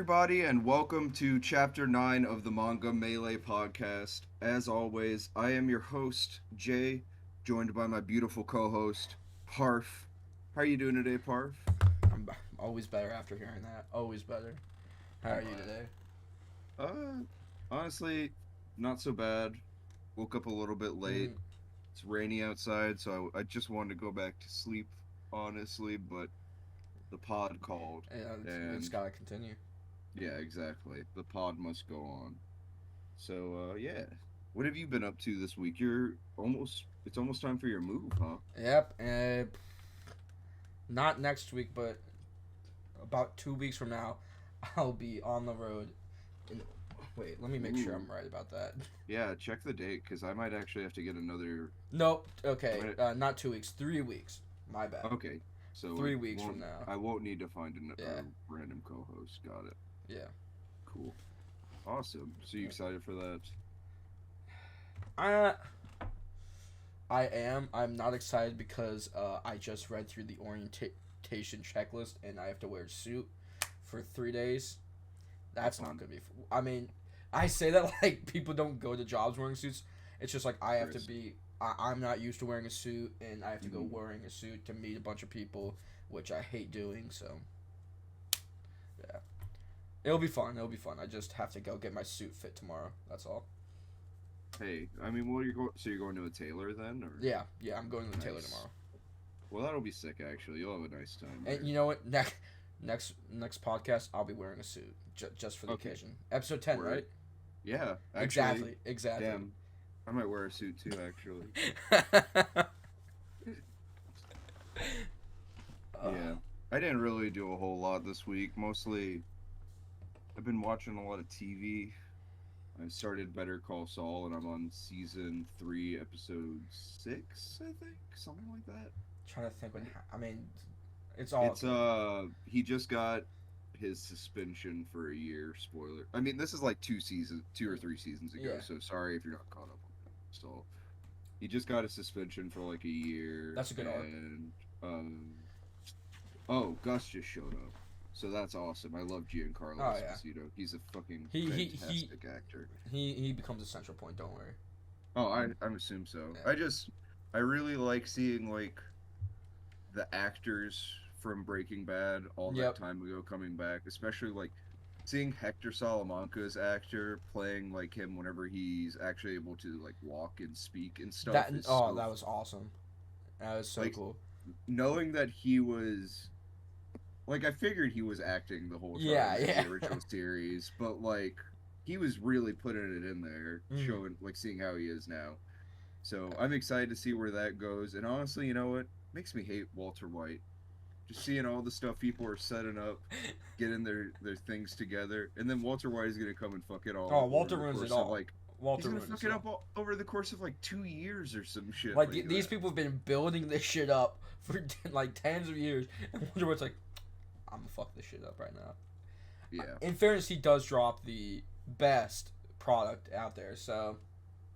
everybody, and welcome to Chapter 9 of the Manga Melee podcast. As always, I am your host, Jay, joined by my beautiful co host, Parf. How are you doing today, Parf? I'm always better after hearing that. Always better. How are you today? Uh, honestly, not so bad. Woke up a little bit late. Mm, It's rainy outside, so I just wanted to go back to sleep, honestly, but the pod called. yeah, it's And gotta continue. yeah, exactly. The pod must go on. So yeah. What have you been up to this week? It's almost time for your move, huh? Yep. Not next week, but about 2 weeks from now, I'll be on the road. In, wait, let me make sure Ooh. I'm right about that. Yeah, check the date because I might actually have to get another. Nope. I Okay. might, Not 2 weeks. 3 weeks. My bad. okay, so it 3 weeks from won't. now. I won't need to find a Yeah. random co-host. Got it. Yeah. Cool. Awesome. So you excited for that? I I am. I'm not excited because I just read through the orientation checklist and I have to wear a suit for 3 days. That's not Fun. gonna be. I mean, I say that like people don't go to jobs wearing suits. It's just like I have to Chris. be. I'm not used to wearing a suit, and I have to go Mhm. wearing a suit to meet a bunch of people, which I hate doing. So yeah, it'll be fun. It'll be fun. I just have to go get my suit fit tomorrow. That's all. Hey, I mean, well, you're going. So you're going to a tailor then, or Yeah. I'm going to the tailor nice? tomorrow. Well, that'll be sick. Actually, you'll have a nice time And there. you know what? Next podcast, I'll be wearing a suit just for the Okay. occasion. Episode 10, Word. right? Yeah. Actually, Exactly. damn. I might wear a suit too. Actually. Yeah. I didn't really do a whole lot this week. Mostly, I've been watching a lot of TV. I started Better Call Saul, and I'm on season 3, episode 6, I think, something like that. Trying to think I mean, it's all It's good. he just got his suspension for a year. Spoiler. I mean, this is like 2 or 3 seasons ago, Yeah, so sorry if you're not caught up on it. So he just got a suspension for like a year, that's a good arc. and um, oh, Gus just showed up. So that's awesome. I love Giancarlo Oh yeah, Esposito. He's a fucking he he he fantastic actor. he becomes a central point. Don't worry. Oh, I assume so. Yeah. I really like seeing like the actors from Breaking Bad all that Yep. time ago coming back, especially like seeing Hector Salamanca's actor playing like him whenever he's actually able to like walk and speak and stuff is so That was awesome. That was so like cool. knowing that he was like I figured he was acting the whole Yeah, time in yeah. the original series, but like he was really putting it in there, Mm. showing like seeing how he is now. So I'm excited to see where that goes. And honestly, you know what? Makes me hate Walter White. Just seeing all the stuff people are setting up, getting their things together, and then Walter White is gonna come and fuck it all Oh, up over Walter the ruins it course of all. like he's Walter gonna ruins fuck it it all. up over the course of like 2 years or some shit Like like these that. people have been building this shit up for like tens of years, and Walter White's like, I'm gonna fuck this shit up right now. Yeah, In fairness, he does drop the best product out there, so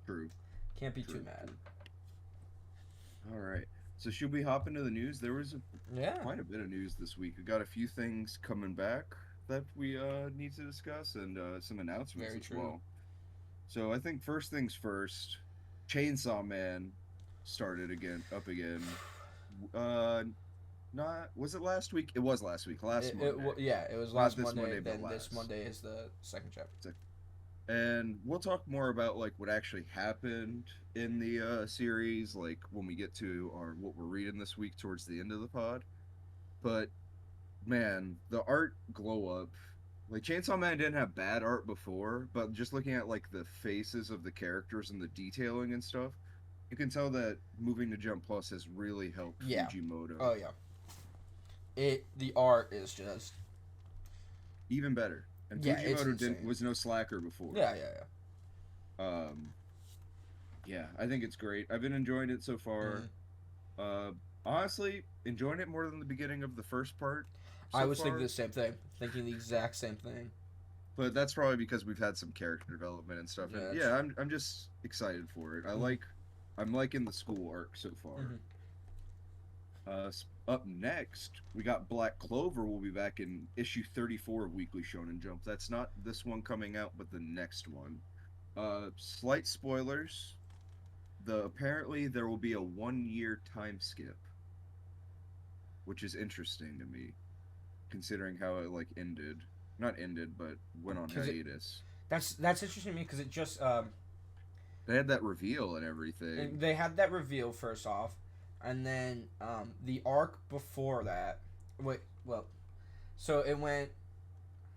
true, can't be too true, mad. true. All right. So should we hop into the news? There was Yeah, quite a bit of news this week. We got a few things coming back that we need to discuss, and some announcements very as true. well. So I think first things first, Chainsaw Man started up again. Uh, not was it last week? It was last week. Last Monday. Yeah, it was Not last this Monday. Monday, but Then this last. Monday is the second chapter. And we'll talk more about like what actually happened in the series, like when we get to our what we're reading this week towards the end of the pod. But man, the art glow up. Like Chainsaw Man didn't have bad art before, but just looking at like the faces of the characters and the detailing and stuff, you can tell that moving to Jump Plus has really helped Yeah. Fujimoto Oh yeah. The art is just even better. And yeah, it's Fujimoto didn't insane. was no slacker before. Yeah. Um, yeah, I think it's great. I've been enjoying it so far. Mhm. Uh, honestly, enjoying it more than the beginning of the first part I so was thinking far. the same thing, thinking the exact same thing. But that's probably because we've had some character development and stuff. Yeah. And yeah, I'm just excited for it. Mhm. I'm liking the school arc so far. Mhm. Up next, we got Black Clover. Will be back in issue 34 of Weekly Shonen Jump. That's not this one coming out, but the next one. Slight spoilers. Apparently there will be a 1 year time skip, which is interesting to me, considering how it like ended. Not ended, but went on Because hiatus. that's interesting to me because it just They had that reveal and everything. and they had that reveal first off, and then the arc before that. Wait, well, so it went.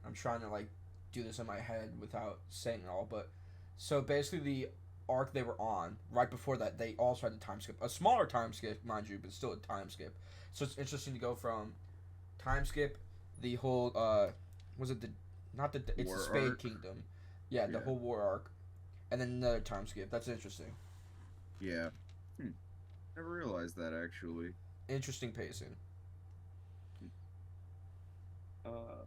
I'm trying to like do this in my head without saying it all, but so basically the arc they were on right before that they also had a time skip, a smaller time skip, mind you, but still a time skip. So it's interesting to go from time skip, the whole was it the not the it's the War Spade arc. Kingdom, yeah, the Yeah. whole war arc, and then another time skip. That's interesting. Yeah. Hmm. Never realized that actually. Interesting pacing. Uh,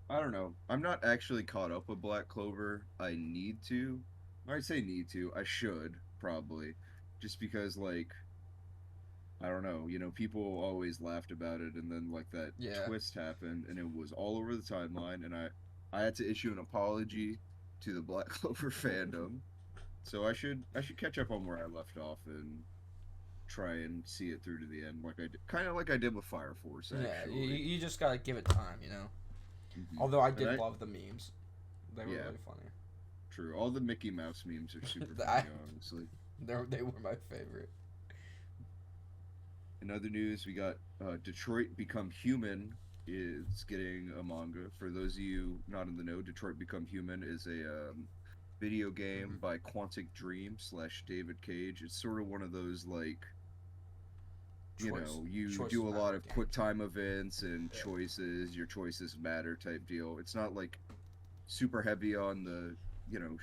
I don't know. I'm not actually caught up with Black Clover. I need to. I'd say need to. I should probably, just because like I don't know. People always laughed about it, and then like that Yeah. twist happened, and it was all over the timeline, and I had to issue an apology to the Black Clover fandom. So I should catch up on where I left off and try and see it through to the end, like I did, kind of like I did with Fire Force Yeah, you, actually. you just gotta give it time, you know. Hmm. Although I And did love the memes, they were yeah, really funny. true. All the Mickey Mouse memes are super I funny, honestly. they were my favorite. In other news, we got Detroit Become Human is getting a manga. For those of you not in the know, Detroit Become Human is a video game Hmm. by Quantic Dream slash David Cage. It's sort of one of those like you Choices do a lot matter of quick games. time events and Yeah, choices, your choices matter type deal. It's not like super heavy on the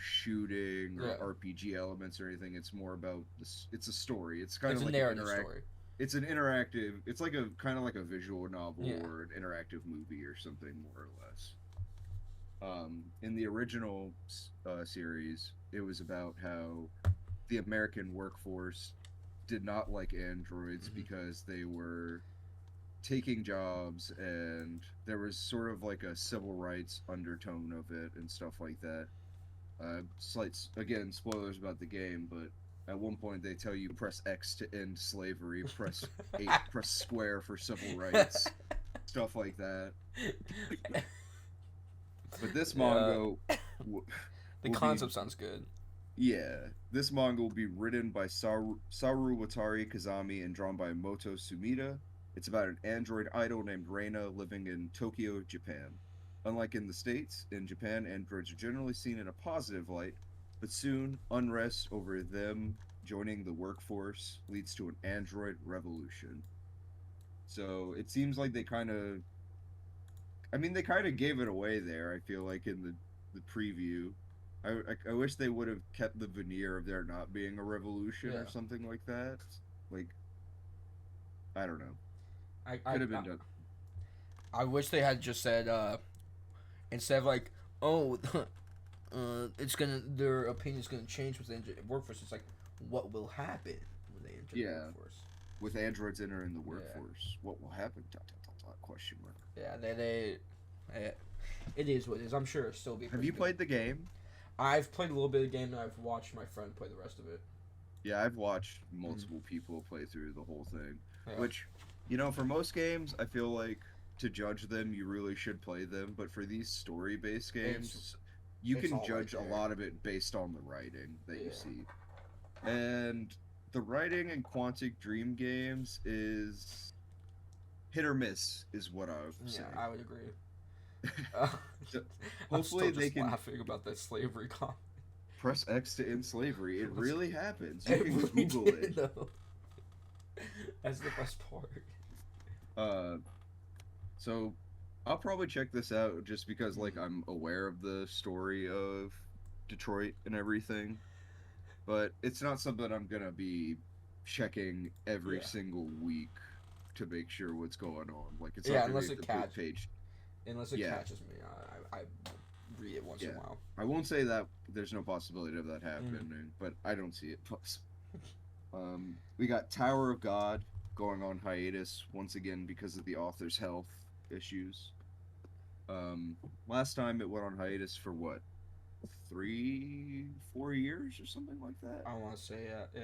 shooting or yeah. RPG elements or anything. It's more about this. It's a story. It's kind It's of a like an narrative story. it's an interactive. It's like a kind of like a visual novel Yeah. or an interactive movie or something more or less. In the original series, it was about how the American workforce did not like androids Hmm. because they were taking jobs, and there was sort of like a civil rights undertone of it and stuff like that. Again, spoilers about the game, but at one point they tell you press X to end slavery, press square for civil rights, stuff like that. But this Yeah, manga the will be concept sounds good. yeah, this manga will be written by Saru Watari Kazami and drawn by Moto Sumida. It's about an android idol named Reina living in Tokyo, Japan. Unlike in the States, in Japan, androids are generally seen in a positive light, but soon, unrest over them joining the workforce leads to an android revolution. So it seems like they kind of gave it away there, I feel like, in the preview. I wish they would have kept the veneer of there not being a revolution Yeah, or something like that. Like, I don't know. I I Could have I, been done. I wish they had just said instead of like, oh, it's gonna their opinion's gonna change with the workforce. It's like, what will happen when they enter the Yeah, workforce? with androids entering the Yeah, workforce, what will happen? Dot, dot, dot, dot, question mark. yeah. Eh, it is what it is. I'm sure it'll still be Have pretty you good. played the game? I've played a little bit of the game and I've watched my friend play the rest of it. Yeah, I've watched Mm. multiple people play through the whole thing. Yeah, Which, for most games, I feel like to judge them, you really should play them. But for these story-based it's games, you it's can all right judge a there. lot of it based on the writing that you Yeah, see. And the writing in Quantic Dream games is hit or miss, is what I would yeah. say. I would agree. Uh, So I'm still hopefully they just can laughing about that slavery comment. press X to end slavery. It It was really happens. You it can really Google it. did though. That's the best part. Uh, so I'll probably check this out just because like Mm, I'm aware of the story of Detroit and everything, but it's not something I'm gonna be checking every yeah, single week to make sure what's going on. Like it's not yeah. gonna be a complete page. Unless it Yeah, catches me, I read it once in a yeah. while. I won't say that there's no possibility of that Mm. happening, but I don't see it possible. We got Tower of God, going on hiatus once again because of the author's health issues. Last time it went on hiatus for what, 3, 4 years or something like that. I want to say yeah.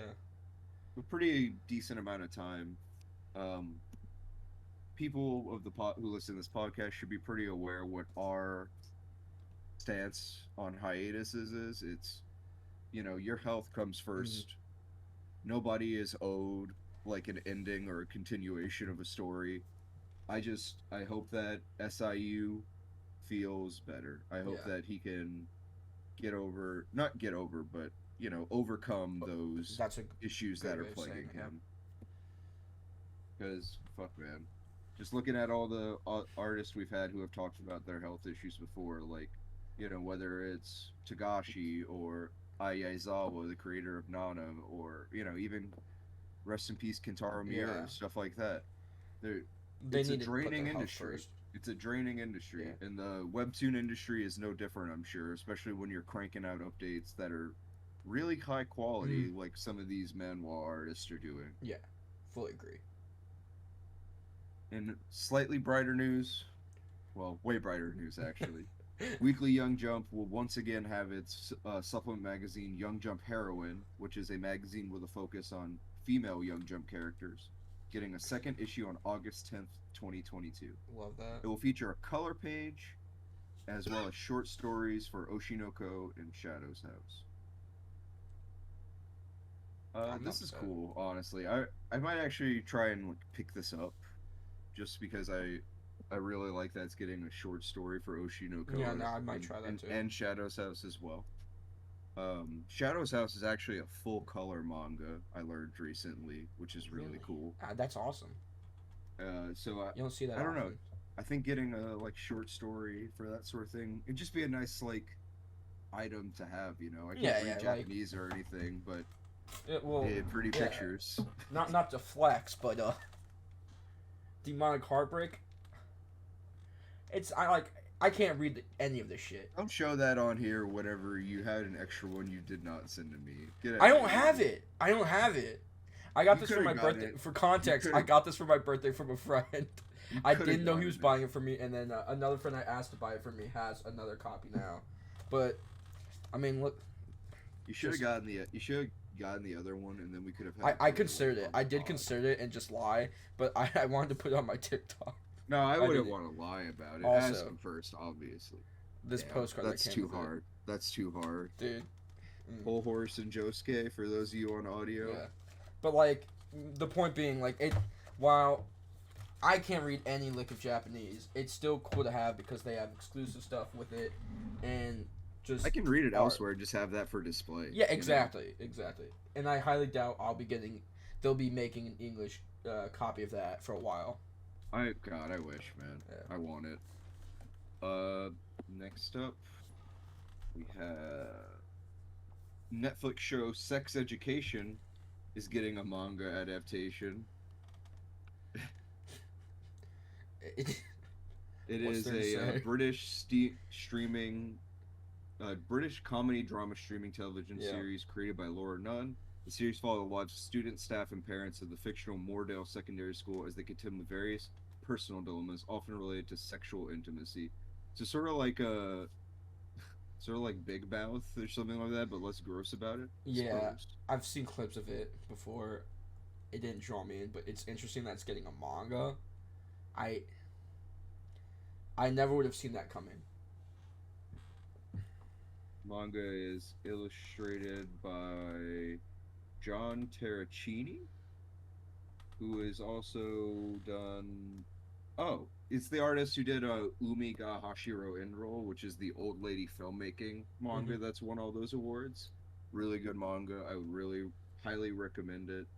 A pretty decent amount of time. Um, People of the who listen to this podcast should be pretty aware what our stance on hiatuses is. It's, your health comes Mm-hmm. first. Nobody is owed like an ending or a continuation of a story. I hope that SIU feels better. I hope Yeah, that he can not get over, but overcome those that's a issues good that are way of saying plaguing it. Yeah. him. Because fuck, man, just looking at all the artists we've had who have talked about their health issues before, like whether it's Tagashi or Ayazawa, the creator of Nana, or even rest in peace Kentaro Yeah, Miura, stuff like that. There, they it's a need to put their draining health industry. first. It's a draining industry, Yeah. and the webtoon industry is no different. I'm sure, especially when you're cranking out updates that are really high Mm. quality, like some of these manhwa artists are doing. Yeah, fully agree. In slightly brighter news, well, way brighter news actually. Weekly Young Jump will once again have its supplement magazine Young Jump Heroine, which is a magazine with a focus on female Young Jump characters, getting a second issue on August 10th, 2022. Love that. It will feature a color page as well as short stories for Oshinoko and Shadow's House. I'm not This is upset. cool, honestly. I might actually try and like, pick this up just because I really like that it's getting a short story for Yeah, Oshinoko no, I might try that too. and Shadow's House as well. Shadow's House is actually a full color manga I learned recently, which is really Really? cool. That's awesome. So You don't see that I don't know. often. I think getting a like short story for that sort of thing it'd just be a nice like item to have. I can't Yeah, read yeah, like Japanese or anything, but well, pretty yeah. pictures. Not to flex, but demonic heartbreak. It's I like I can't read any of this shit. Don't show that on here whenever you had an extra one you did not send to me. Get I out of don't here. have it. I don't have it. I got You this could for have my gotten birthday. it. For You context, could I have. got this for my birthday from a friend. You I could have didn't know he was gotten it. buying it for me, and then another friend I asked to buy it for me has another copy now. But I mean, look, You should have just gotten the. You should have gotten the other one, and then we could have had. I it for, considered it. on I the did pod. consider it and just lie, but I wanted to put it on my TikTok. No, I I wouldn't did it. want to lie about it. Ask Also, him first, obviously. this Yeah, postcard that that's came too with hard. That's too hard. it, dude. Mm, Whole horse and Josuke for those of you on audio. yeah, but like the point being, like it. While I can't read any lick of Japanese, it's still cool to have because they have exclusive stuff with it, and I just can read it art. elsewhere. Just have that for display. Yeah, exactly, exactly. And I highly doubt I'll be getting. They'll be making an English copy of that for a while. God, I wish, man. Yeah. I want it. Next up, we have Netflix show Sex Education is getting a manga adaptation. It What's is there to a say? streaming, British comedy drama streaming television Yeah. series created by Laura Nunn. The series follows the lives of students, staff, and parents of the fictional Moordale Secondary School as they contend with various personal dilemmas, often related to sexual intimacy. So sort of like Big Mouth or something like that, but less gross about it. I Yeah, suppose. I've seen clips of it before. It didn't draw me in, but it's interesting that it's getting a manga. I I never would have seen that coming. Manga is illustrated by John Terracini, who is also done. Oh, it's the artist who did Umi ga Hashiro Enroll, which is the old lady filmmaking manga Hmm. that's won all those awards. Really good manga. I would really highly recommend it.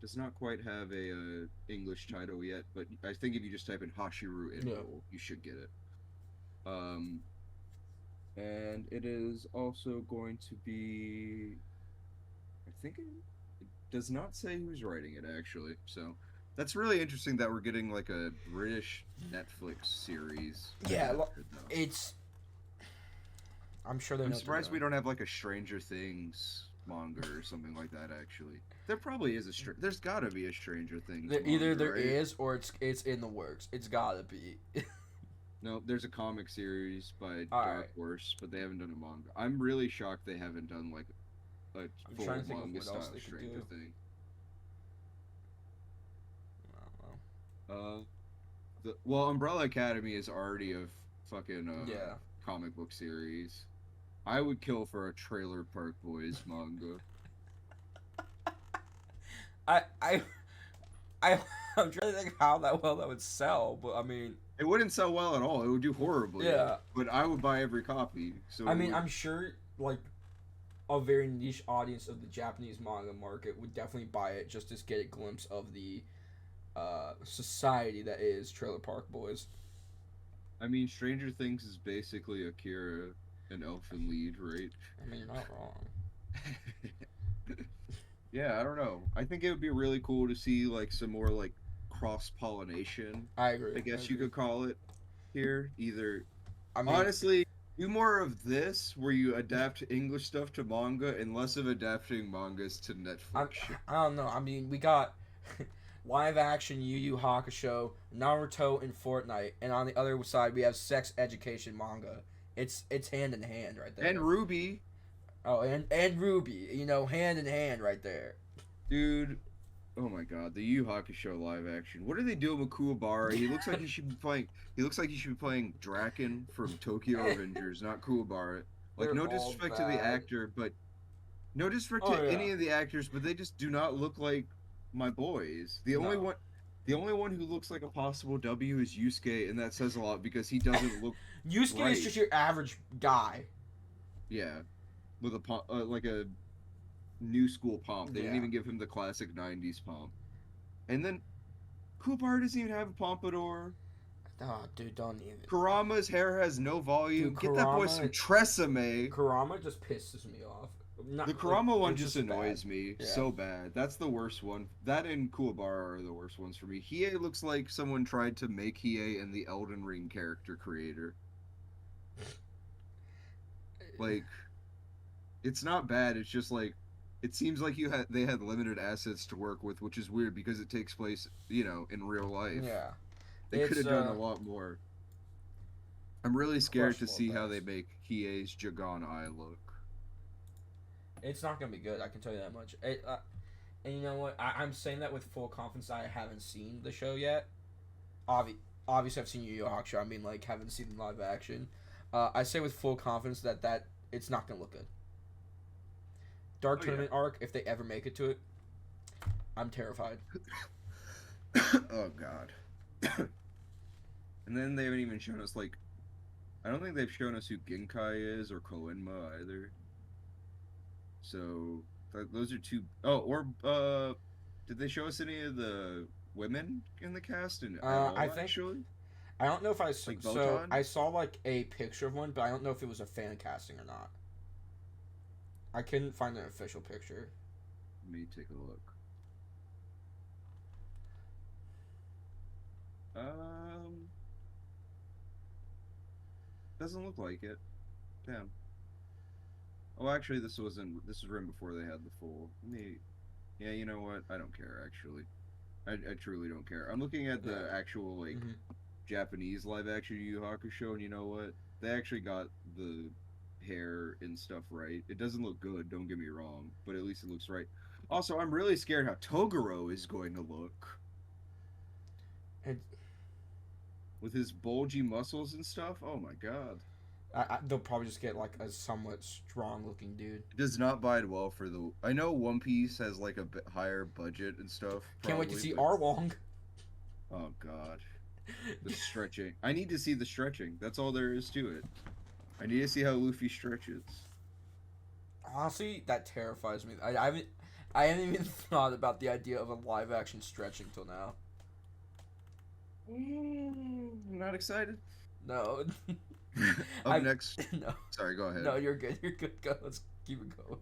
Does not quite have a English title yet, but I think if you just type in Hashiro Yeah. Enroll, you should get it. Um, and it is also going to be. I think it does not say who's writing it actually. So that's really interesting that we're getting like a British Netflix series Yeah, adapted though. it's. I'm sure they know I'm what they're surprised we doing. don't have like a Stranger Things manga or something like that. Actually, there probably is there's got to be a Stranger Things Either manga, there right? is or it's in the works. It's gotta be. No, there's a comic series by All Dark right. Horse, but they haven't done a manga. I'm really shocked they haven't done like a I'm trying full to think of manga what else style they could Stranger do. Thing. I don't know. Uh, well, Umbrella Academy is already a fucking Yeah. comic book series. I would kill for a Trailer Park Boys manga. I I I I'm trying to think of how that well that would sell, but I mean, It wouldn't sell well at all. It would do horribly, yeah. but I would buy every copy. So I it mean, would. I'm sure like a very niche audience of the Japanese manga market would definitely buy it just to get a glimpse of the society that is Trailer Park Boys. I mean, Stranger Things is basically Akira, an elfin lead, right? I mean, you're not wrong. Yeah, I don't know. I think it would be really cool to see like some more like cross pollination, I agree. I I guess you agree. could call it here. Either I mean, honestly, do more of this where you adapt English stuff to manga and less of adapting mangas to I Netflix shit. I don't know. I mean, we got live action Yu Yu Hakusho, Naruto, and Fortnite, and on the other side we have sex education manga. It's hand in hand right And there. Ruby, Oh, and Ruby, hand in hand right there. dude. Oh my god, the Yu Hakusho live action. What are they doing with Kuwabara? He looks like he should be playing. He looks like he should be playing Draken from Tokyo Revengers, not Kuwabara. Like They're no all disrespect to the bad. actor, but no disrespect Oh to yeah. any of the actors, but they just do not look like my boys. No. The only one who looks like a possible W is Yusuke, and that says a lot because he doesn't look Yusuke is right. just your average guy. Yeah, with a like a new school pomp. They didn't Yeah. even give him the classic '90s pomp. And then Kuwabara doesn't even have a pompadour. Oh, dude, don't even. Kurama's hair has no Dude, volume. Get that boy some Kurama, Tresemme. Kurama just pisses me off. The Not like Kurama one it's just just bad. annoys me Yeah. so bad. That's the worst one. That and Kuwabara are the worst ones for me. Hiei looks like someone tried to make Hiei and the Elden Ring character creator. Like, it's not bad. It's just like it seems like they had limited assets to work with, which is weird because it takes place, in real life. Yeah. They could It's have done a lot more. I'm really scared to questionable see at how they best. make Hiei's Jagan Eye look. It's not gonna be good. I can tell you that much. And you know what? I'm saying that with full confidence. I haven't seen the show yet. Obviously, I've seen Yu Yu Hakusho. I mean, like, haven't seen the live action. I say with full confidence that it's not gonna look good. Dark Oh yeah. Tournament arc, if they ever make it to it, I'm terrified. Oh god. And then they haven't even shown us like I don't think they've shown us who Genkai is or Koenma either. So those are two oh or did they show us any of the women in the cast and at I all think actually? I don't know if Like so Botan? I saw like a picture of one, but I don't know if it was a fan casting or not. I couldn't find an official picture. Let me take a look. Um doesn't look like it. Damn. Oh actually this was written before they had the full. Let me yeah, you know what? I don't care actually. I truly don't care. I'm looking at Yeah. the actual like Hmm. Japanese live action Yu Yu Hakusho, and you know what? They actually got the hair and stuff right. It doesn't look good, don't get me wrong, but at least it looks right. Also, I'm really scared how Toguro is going to look And with his bulgy muscles and stuff. Oh my god. they'll probably just get like a somewhat strong looking dude. It does not bide well for the. I know One Piece has like a bit higher budget and stuff, Can't wait to probably, see but Arlong. oh god, the stretching. I need to see the stretching. That's all there is to it. I need to see how Luffy stretches. Honestly, that terrifies me. I haven't even thought about the idea of a live action stretching till now. I'm not excited. No. Up next, No. sorry, go ahead. No, you're good. You're good. Go. Let's keep it going.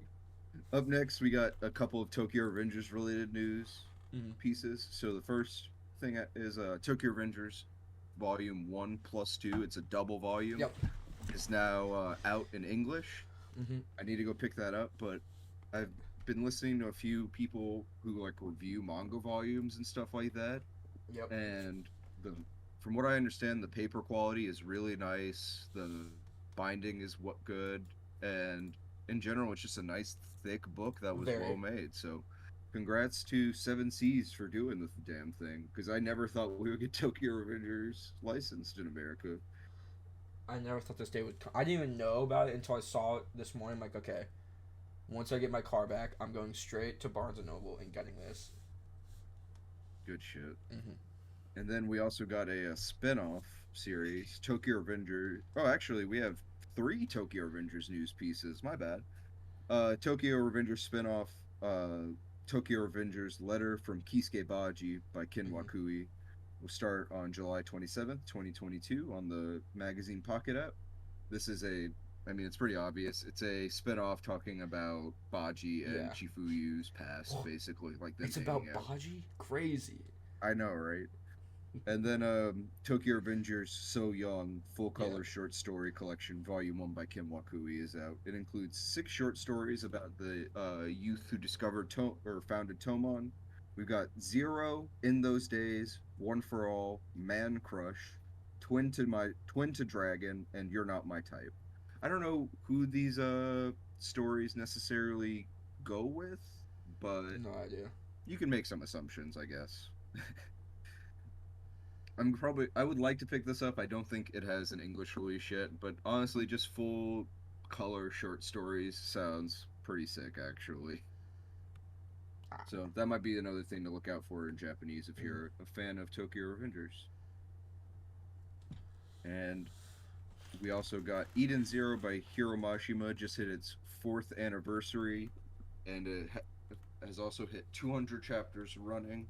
Up next, we got a couple of Tokyo Revengers related news Mhm. pieces. So the first thing is Tokyo Revengers Volume 1+2. It's a double volume. Yep. It's now out in English. Mhm. I need to go pick that up, but I've been listening to a few people who like review manga volumes and stuff like that, Yep. and the from what I understand, the paper quality is really nice. The binding is what good, and in general, it's just a nice thick book that was well Very. made. So, congrats to Seven Seas for doing the damn thing. Because I never thought we would get Tokyo Revengers licensed in America. I never thought this day would come. I didn't even know about it until I saw it this morning. I'm like, okay, once I get my car back, I'm going straight to Barnes and Noble and getting this. Good shit. Mm-hmm. And then we also got a spin-off series, Tokyo Revenger. Oh, actually, we have three Tokyo Revengers news pieces. My bad. Tokyo Revengers spinoff, uh, Tokyo Revengers Letter from Kisuke Baji by Ken Mm-hmm. Wakui will start on July 27th, 2022 on the magazine Pocket app. This is I mean, it's pretty obvious. It's a spinoff talking about Baji and Yeah. Chifuyu's past, Oh, basically, like them it's hanging about out. Baji. Crazy. I know, right? And then Tokyo Avengers So Young full Yeah. color short story collection volume 1 by Kim Wakui is out. It includes 6 short stories about the youth who discovered or founded Tomon. We've got Zero, In Those Days, One for All, Man Crush, Twin to Dragon, and You're Not My Type. I don't know who these stories necessarily go with, but No idea. you can make some assumptions, I guess. I would like to pick this up. I don't think it has an English release yet, but honestly, just full color short stories sounds pretty sick actually. Ah. So that might be another thing to look out for in Japanese if Mm-hmm. you're a fan of Tokyo Revengers. And we also got Eden Zero by Hiro Mashima just hit its 4th anniversary, and has also hit 200 chapters running.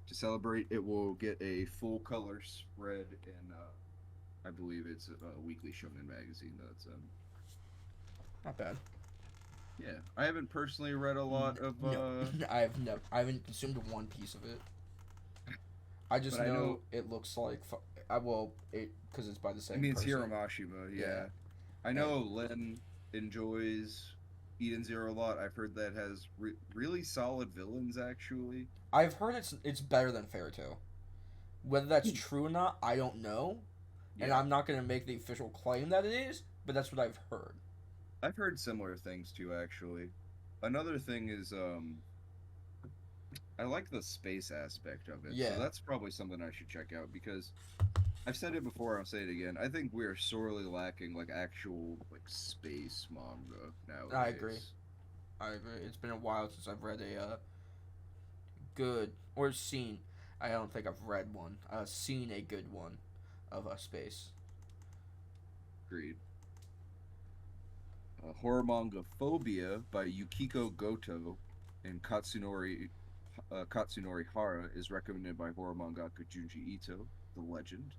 To celebrate, it will get a full color spread in I believe it's a weekly shonen magazine that's Not bad. yeah. I haven't personally read a lot of No, I haven't consumed one piece of it. I but just I know know it looks like I will it because it's by the I same mean it's person. Hiramashima, Yeah, yeah. I and know Len enjoys Eden Zero a lot. I've heard that has really solid villains actually. I've heard it's better than Fairy Tail. Whether that's true or not, I don't know, and Yeah. I'm not gonna make the official claim that it is, but that's what I've heard. I've heard similar things too actually. Another thing is I like the space aspect of it. So Yeah, that's probably something I should check out because I've said it before, I'll say it again. I think we're sorely lacking like actual like space manga I agree. nowadays. I agree. It's been a while since I've read a good or seen. I don't think I've read one. Seen a good one of a space. Agreed. Horror manga Phobia by Yukiko Goto and Katsunori Hara is recommended by horror mangaka Junji Ito, the legend.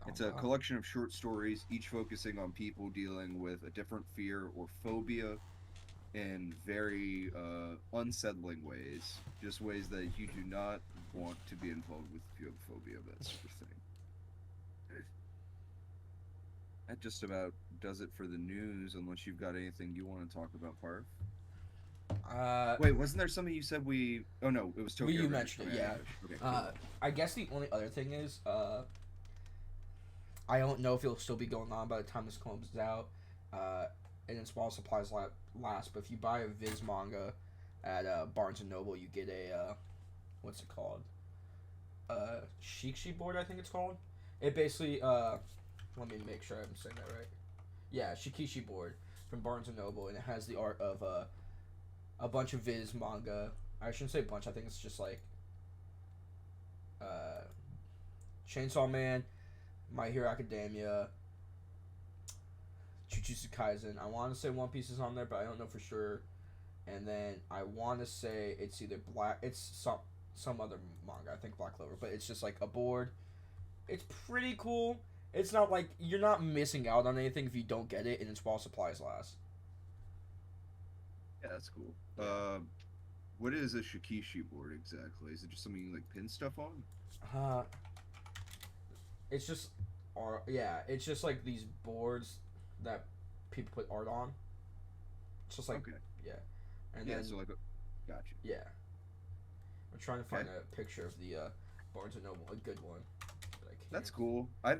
Oh It's a wow. collection of short stories, each focusing on people dealing with a different fear or phobia in very unsettling ways, just ways that you do not want to be involved with if you have a phobia of that sort of thing. That just about does it for the news, unless you've got anything you want to talk about, Parv. Uh, Wait, wasn't there something you said we? Oh no, it was well, Tokyo you Revengers mentioned coming it, out in yeah. English. Okay, cool. I guess the only other thing is, I don't know if it'll still be going on by the time this comes out, uh, and it's while supplies last. But if you buy a Viz manga at Barnes and Noble, you get a what's it called? Shikshi board, I think it's called. It basically let me make sure I'm saying that right. Yeah, Shikishi board from Barnes and Noble, and it has the art of a bunch of Viz manga. I shouldn't say bunch. I think it's just like uh, Chainsaw Man, My Hero Academia, Jujutsu Kaisen. I want to say One Piece is on there, but I don't know for sure. And then I want to say it's either Black. It's some other manga. I think Black Clover, but it's just like a board. It's pretty cool. It's not like you're not missing out on anything if you don't get it, and it's while supplies last. Yeah, that's cool. Yeah. What is a Shikishi board exactly? Is it just something you like pin stuff on? Uh, it's just art. Yeah, it's just like these boards that people put art on. It's just like Okay. yeah. And Yeah, then so like, gotcha. yeah, I'm trying to find Okay, a picture of the Barnes and Noble, a good one, but I that's can't. cool. I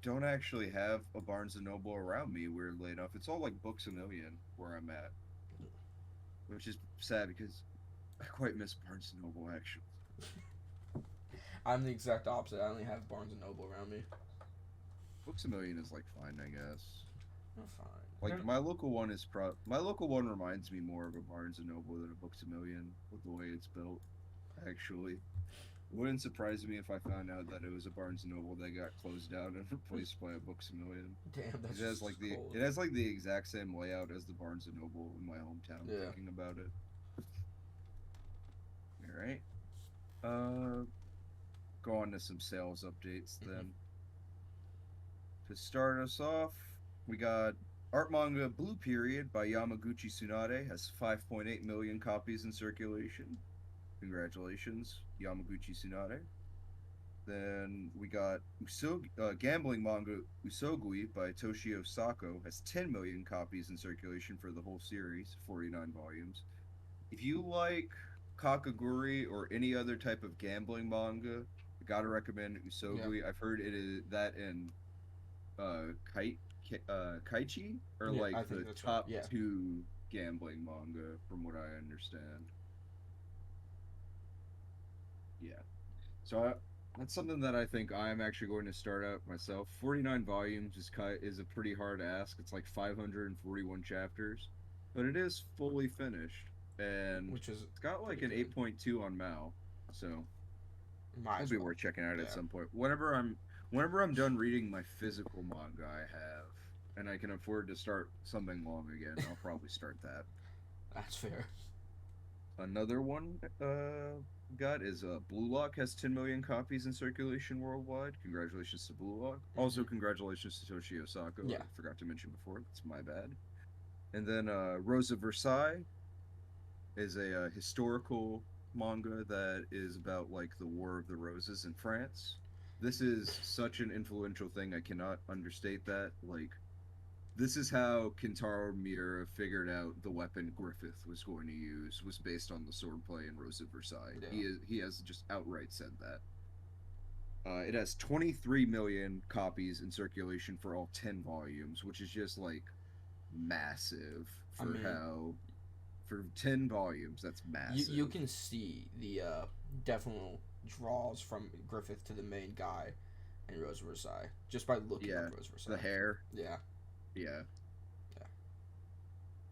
don't actually have a Barnes and Noble around me. Weirdly enough, it's all like Books a Million where I'm at, which is sad because I quite miss Barnes and Noble actually. I'm the exact opposite. I only have Barnes and Noble around me. Books a Million is like fine, I guess. I'm fine. Like my local one reminds me more of a Barnes and Noble than a Books a Million with the way it's built. Actually, wouldn't surprise me if I found out that it was a Barnes and Noble that got closed down and replaced by a Books a Million. Damn, that's Because it has just like the cold. it has like the exact same layout as the Barnes and Noble in my hometown. Yeah. Thinking about it. All right. Uh, go on to some sales updates Hmm. then. To start us off, we got art manga Blue Period by Yamaguchi Tsunade has 5.8 million copies in circulation. Congratulations, Yamaguchi Tsunade. Then we got gambling manga Usogui by Toshio Sako has 10 million copies in circulation for the whole series, 49 volumes. If you like Kakaguri or any other type of gambling manga, I gotta recommend Yeah. Usogui. I've heard it is that in Kai, Kaichi are Yeah, like I think the that's right. top Yeah. two gambling manga from what I understand. Yeah. So that's something that I think I'm actually going to start out myself. 49 volumes is a pretty hard ask. It's like 541 chapters, but it is fully finished and Which is it's got like pretty an good. 8.2 on Mal. So Might it'll as be well. worth checking out at Yeah. some point. Whenever I'm done reading my physical manga I have and I can afford to start something long again, I'll probably start that. That's fair. Another one got is Blue Lock has 10 million copies in circulation worldwide. Congratulations to Blue Lock. Also, Hmm. congratulations to Toshi Osako. I Yeah. forgot to mention before. That's my bad. And then Rosa Versailles is a historical manga that is about like the War of the Roses in France. This is such an influential thing. I cannot understate that. Like this is how Kintaro Miura figured out the weapon Griffith was going to use was based on the swordplay in Rose of Versailles. Yeah. He has just outright said that. It has 23 million copies in circulation for all 10 volumes, which is just like massive I for mean, how for 10 volumes. That's you massive. can see the definite draws from Griffith to the main guy in Rose Versailles just by looking up Yeah, Rose the Versailles. hair. Yeah. Yeah, Yeah.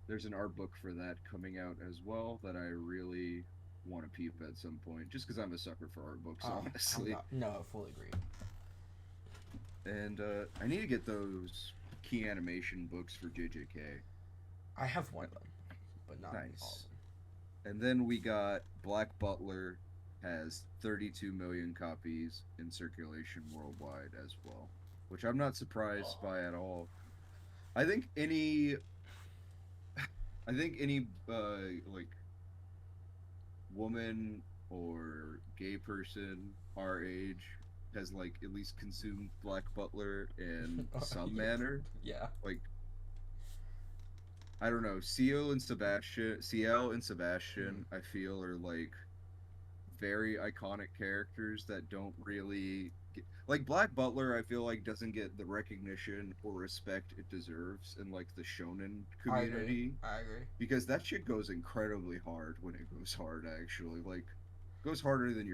there's an art book for that coming out as well that I really want to peep at some point, just because I'm a sucker for art books, I'm honestly. not. No, I fully agree. And I need to get those key animation books for JJK. I have one of them, but not all of Nice. them. And then we got Black Butler has 32 million copies in circulation worldwide as well, which I'm not surprised by at all. I think any I think any like woman or gay person our age has like at least consumed Black Butler in some Yeah. manner. Yeah. Like I don't know, Ciel and Mm. Sebastian, I feel are like very iconic characters that don't really like Black Butler, I feel like doesn't get the recognition or respect it deserves in like the shonen I agree. community I agree. because that shit goes incredibly hard when it goes hard actually. Like goes harder than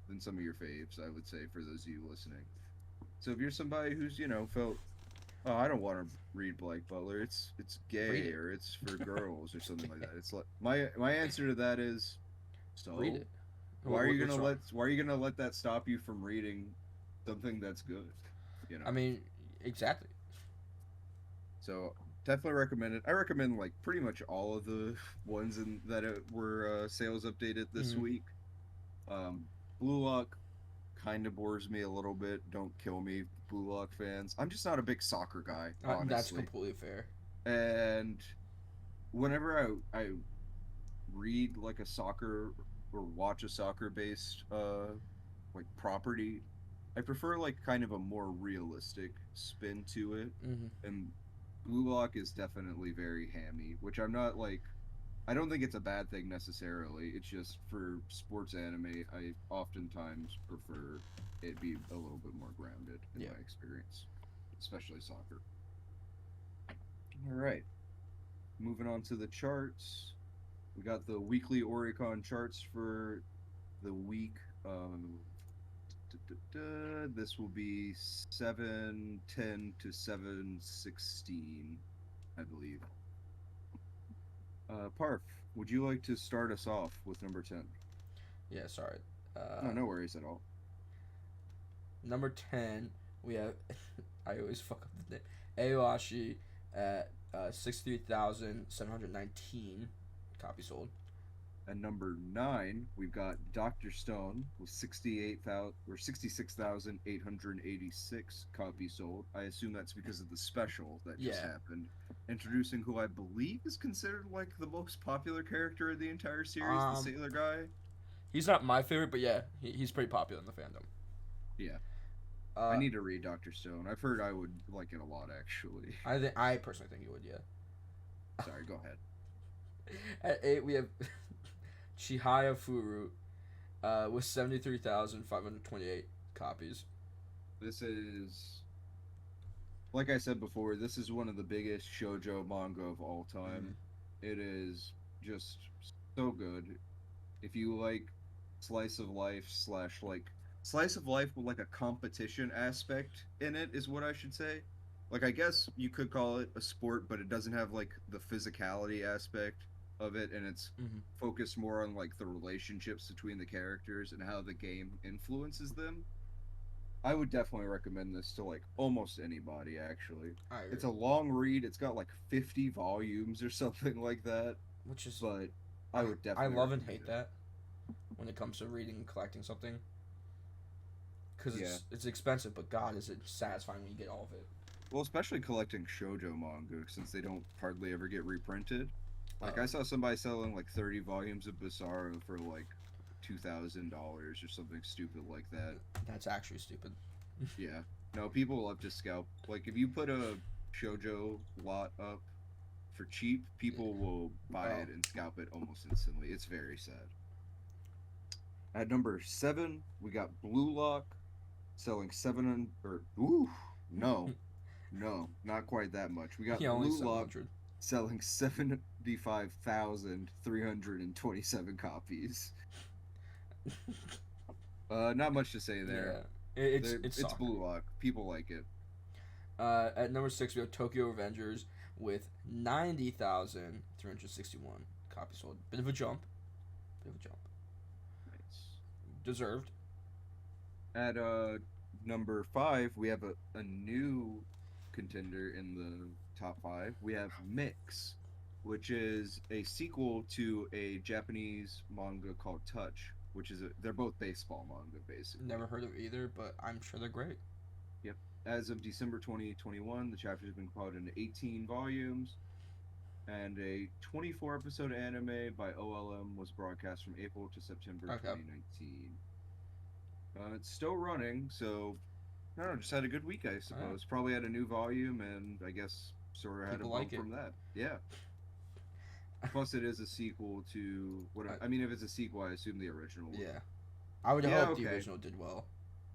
than some of your faves, I would say, for those of you listening. So if you're somebody who's, felt oh, I don't want to read Blake Butler. It's Read gay it. or it's for girls or something like that. It's like my answer to that is Read so it. What's wrong? why are you gonna let that stop you from reading something that's good? You I know. mean, exactly. So definitely recommend it. I recommend like pretty much all of the ones that were sales updated this Hmm. week. Um, Blue Lock kind of bores me a little bit. Don't kill me, Blue Lock fans. I'm just not a big soccer guy, That's honestly. completely fair. And whenever I read like a soccer or watch a soccer based like property, I prefer like kind of a more realistic spin to it. Hmm. And Blue Lock is definitely very hammy, which I'm not like I don't think it's a bad thing necessarily. It's just for sports anime, I oftentimes prefer it be a little bit more grounded in Yeah. my experience, especially soccer. All right, moving on to the charts. We got the weekly Oricon charts for the week. This will be 7/10 to 7/16, I believe. Parf, would you like to start us off with number 10? Yeah, sorry. No, Uh, no worries at all. Number 10, we have. I always fuck up the name. Aoashi at 63,719 copies sold. And number 9, we've got Doctor Stone with 68,000 or 66,886 copies sold. I assume that's because of the special that just Yeah. happened, introducing who I believe is considered like the most popular character in the entire series, the Um, sailor guy. he's not my favorite, but yeah, he's pretty popular in the fandom. Yeah, I Uh, need to read Doctor Stone. I've heard I would like it a lot, actually. I personally think he would. Yeah. Sorry, go ahead. At 8, we have Chihaya Furu with 73,528 copies. This is, like I said before, this is one of the biggest shoujo manga of all time. It is just so good. If you like slice of life slash like slice of life with like a competition aspect in it is what I should say. Like I guess you could call it a sport, but it doesn't have like the physicality aspect of it, and it's Mm-hmm. focused more on like the relationships between the characters and how the game influences them. I would definitely recommend this to like almost anybody actually. I agree. It's a long read. It's got like 50 volumes or something like that, Which is but I would I definitely love and recommend hate it. that when it comes to reading and collecting something because Yeah. it's expensive, but God, is it satisfying when you get all of it. Well, especially collecting shoujo manga since they don't hardly ever get reprinted. Like Uh, I saw somebody selling like 30 volumes of Bizarro for like $2,000 or something stupid like that. that's actually stupid. Yeah. No, people love to scalp. Like if you put a shoujo lot up for cheap, people will buy Oh, it and scalp it almost instantly. It's very sad. At number 7, we got Blue Lock selling 700 or ooh, no. No, not quite that much. We got yeah, only Blue seven Lock hundred. selling 75,327 copies. Not much to say there. Yeah, it's It's soccer. Blue Lock. People like it. At number 6, we have Tokyo Revengers with 90,361 copies sold. Bit of a jump. Bit of a jump. Nice. Deserved. At number 5, we have a new contender in the top 5. We have Mix, which is a sequel to a Japanese manga called Touch, which is they're both baseball manga basically. Never heard of either, but I'm sure they're great. Yep. As of December 2021, the chapters have been compiled into 18 volumes, and a 24 episode anime by OLM was broadcast from April to September Okay. 2019. It's still running, so I don't know, just had a good week, I suppose. Probably had a new volume, and I guess sort of had a People bump like it. from that. Yeah. Plus, it is a sequel to what? I mean, if it's a sequel, I assume the original. Yeah. I would Yeah, hope the okay. original did well.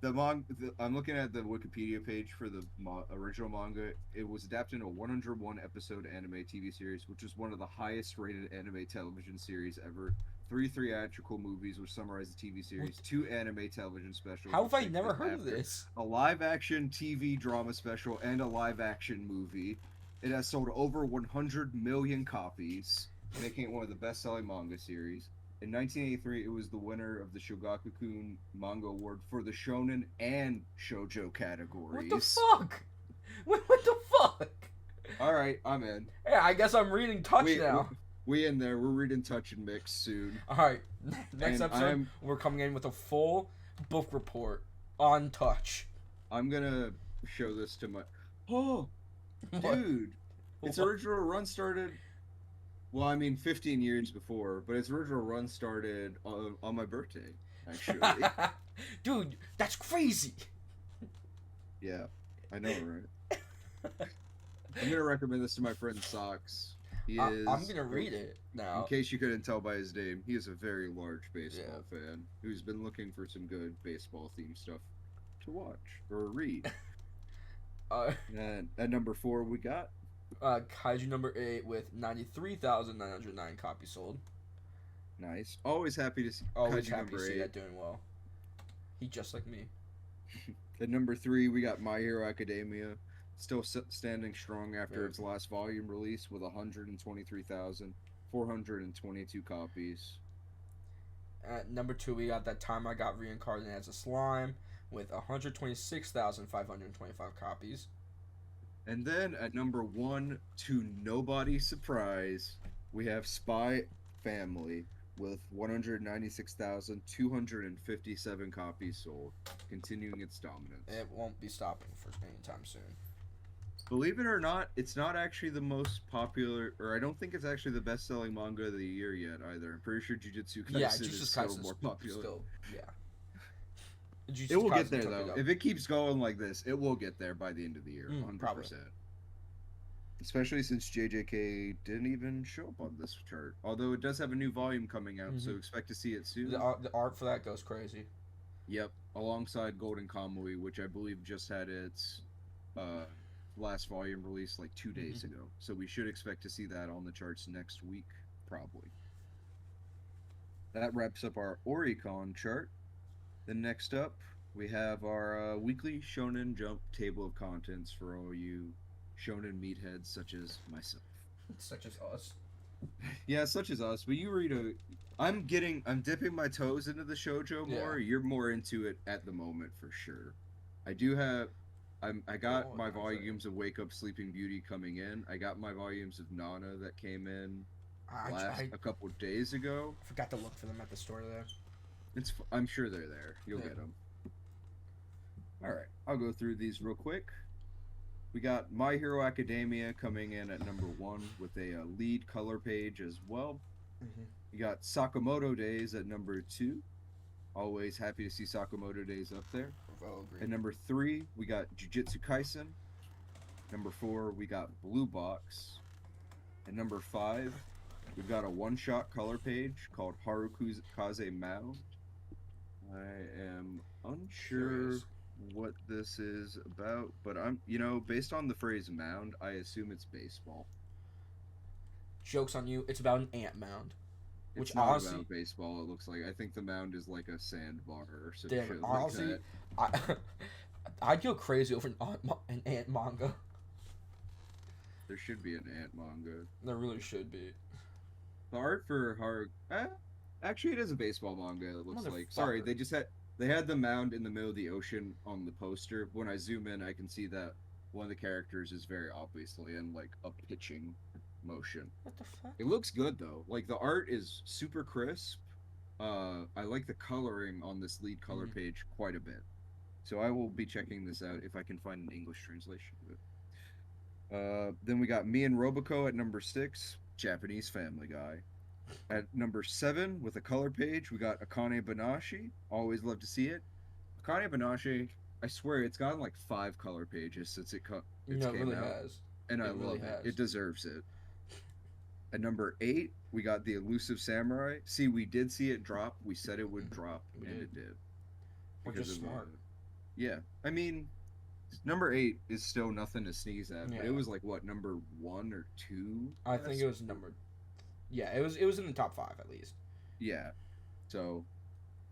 I'm looking at the Wikipedia page for the original manga. It was adapted into a 101 episode anime TV series, which is one of the highest rated anime television series ever. 3 theatrical movies, which summarize the TV series. 2 anime television specials. How have which I take never place heard of after, this? a live action TV drama special, and a live action movie. It has sold over 100 million copies, making it one of the best selling manga series. In 1983, it was the winner of the Shogakukan Manga Award for the shonen and shoujo categories. What the fuck? What the fuck? All right, I'm in. Hey, I guess I'm reading Touch now. We in there. We're reading Touch and Mix soon. All right, next And episode we're coming in with a full book report on Touch. I'm gonna show this to my. Oh, What? dude! Its What? original run started. Well, I mean, 15 years before, but its original run started on my birthday, actually. Dude, that's crazy. Yeah, I know, right? I'm gonna recommend this to my friend Socks. He I'm is, gonna read it in now. case you couldn't tell by his name, he is a very large Yeah. baseball fan who's been looking for some good baseball themed stuff to watch or read. Uh, And at number four, we got Kaiju number 8 with 93,909 copies sold. nice. Always happy to see Always Kaiju happy to number see eight. that doing well. He just like me. At number three, we got My Hero Academia, still standing strong after Yeah. its last volume release with 123,422 copies. At number 2, we got That Time I Got Reincarnated as a Slime with 126,525 copies. And then at number one, to nobody's surprise, we have Spy Family with 196,257 copies sold, continuing its dominance. It won't be stopping for anytime soon. Believe it or not, it's not actually the most popular, or I don't think it's actually the best-selling manga of the year yet either. I'm pretty sure Jujutsu Yeah, Kaisen is Jujutsu still Kaisen more popular. still, yeah. It will get Kaisen there took though. it up. If it keeps going like this, it will get there by the end of the year, Probably. 100%. Especially since JJK didn't even show up on this chart. Although it does have a new volume coming out, so expect to see it soon. The art for that goes crazy. Yep, alongside Golden Kamuy, which I believe just had its last volume released like 2 days ago. So we should expect to see that on the charts next week, probably. That wraps up our Oricon chart. Then next up, we have our weekly Shonen Jump table of contents for all you shonen meatheads such as myself. Such as us. Yeah, such as us. But you read a. I'm dipping my toes into the shojo more. Yeah. You're more into it at the moment for sure. I do have. I got my volumes of Wake Up Sleeping Beauty coming in. I got my volumes of Nana that came in a couple of days ago. I forgot to look for them at the store there. I'm sure they're there. You'll get them. All right, I'll go through these real quick. We got My Hero Academia coming in at number one with a lead color page as well. You got Sakamoto Days at number two. Always happy to see Sakamoto Days up there. Oh, At number three, we got Jujutsu Kaisen. Number four, we got Blue Box. At number five, we've got a one-shot color page called Harukaze Mao. I am unsure what this is about, but based on the phrase mound, I assume it's baseball. Joke's on you. It's about an ant mound. It's not honestly, about baseball, it looks like. I think the mound is like a sandbar or some shit honestly, like that. I'd go crazy over an ant manga. There should be an ant manga. There really should be. The art for actually, it is a baseball manga, it looks like. Sorry, they had the mound in the middle of the ocean on the poster. When I zoom in, I can see that one of the characters is very obviously in like a pitching motion. What the fuck? It looks good though. Like the art is super crisp. I like the coloring on this lead color page quite a bit. So I will be checking this out if I can find an English translation of it. Then we got Me and Roboco at number 6, Japanese Family Guy. At number 7, with a color page, we got Akane Banashi. Always love to see it. Akane Banashi, I swear, it's gotten like 5 color pages since it came out. Has. And I love it. It deserves it. At number 8, we got The Elusive Samurai. See, we did see it drop. We said it would drop, and it did. We're just smart. Yeah. I mean, number 8 is still nothing to sneeze at. Yeah. But it was like, what, number 1 or 2? I think it was number... Yeah, it was in the top 5 at least. Yeah. So,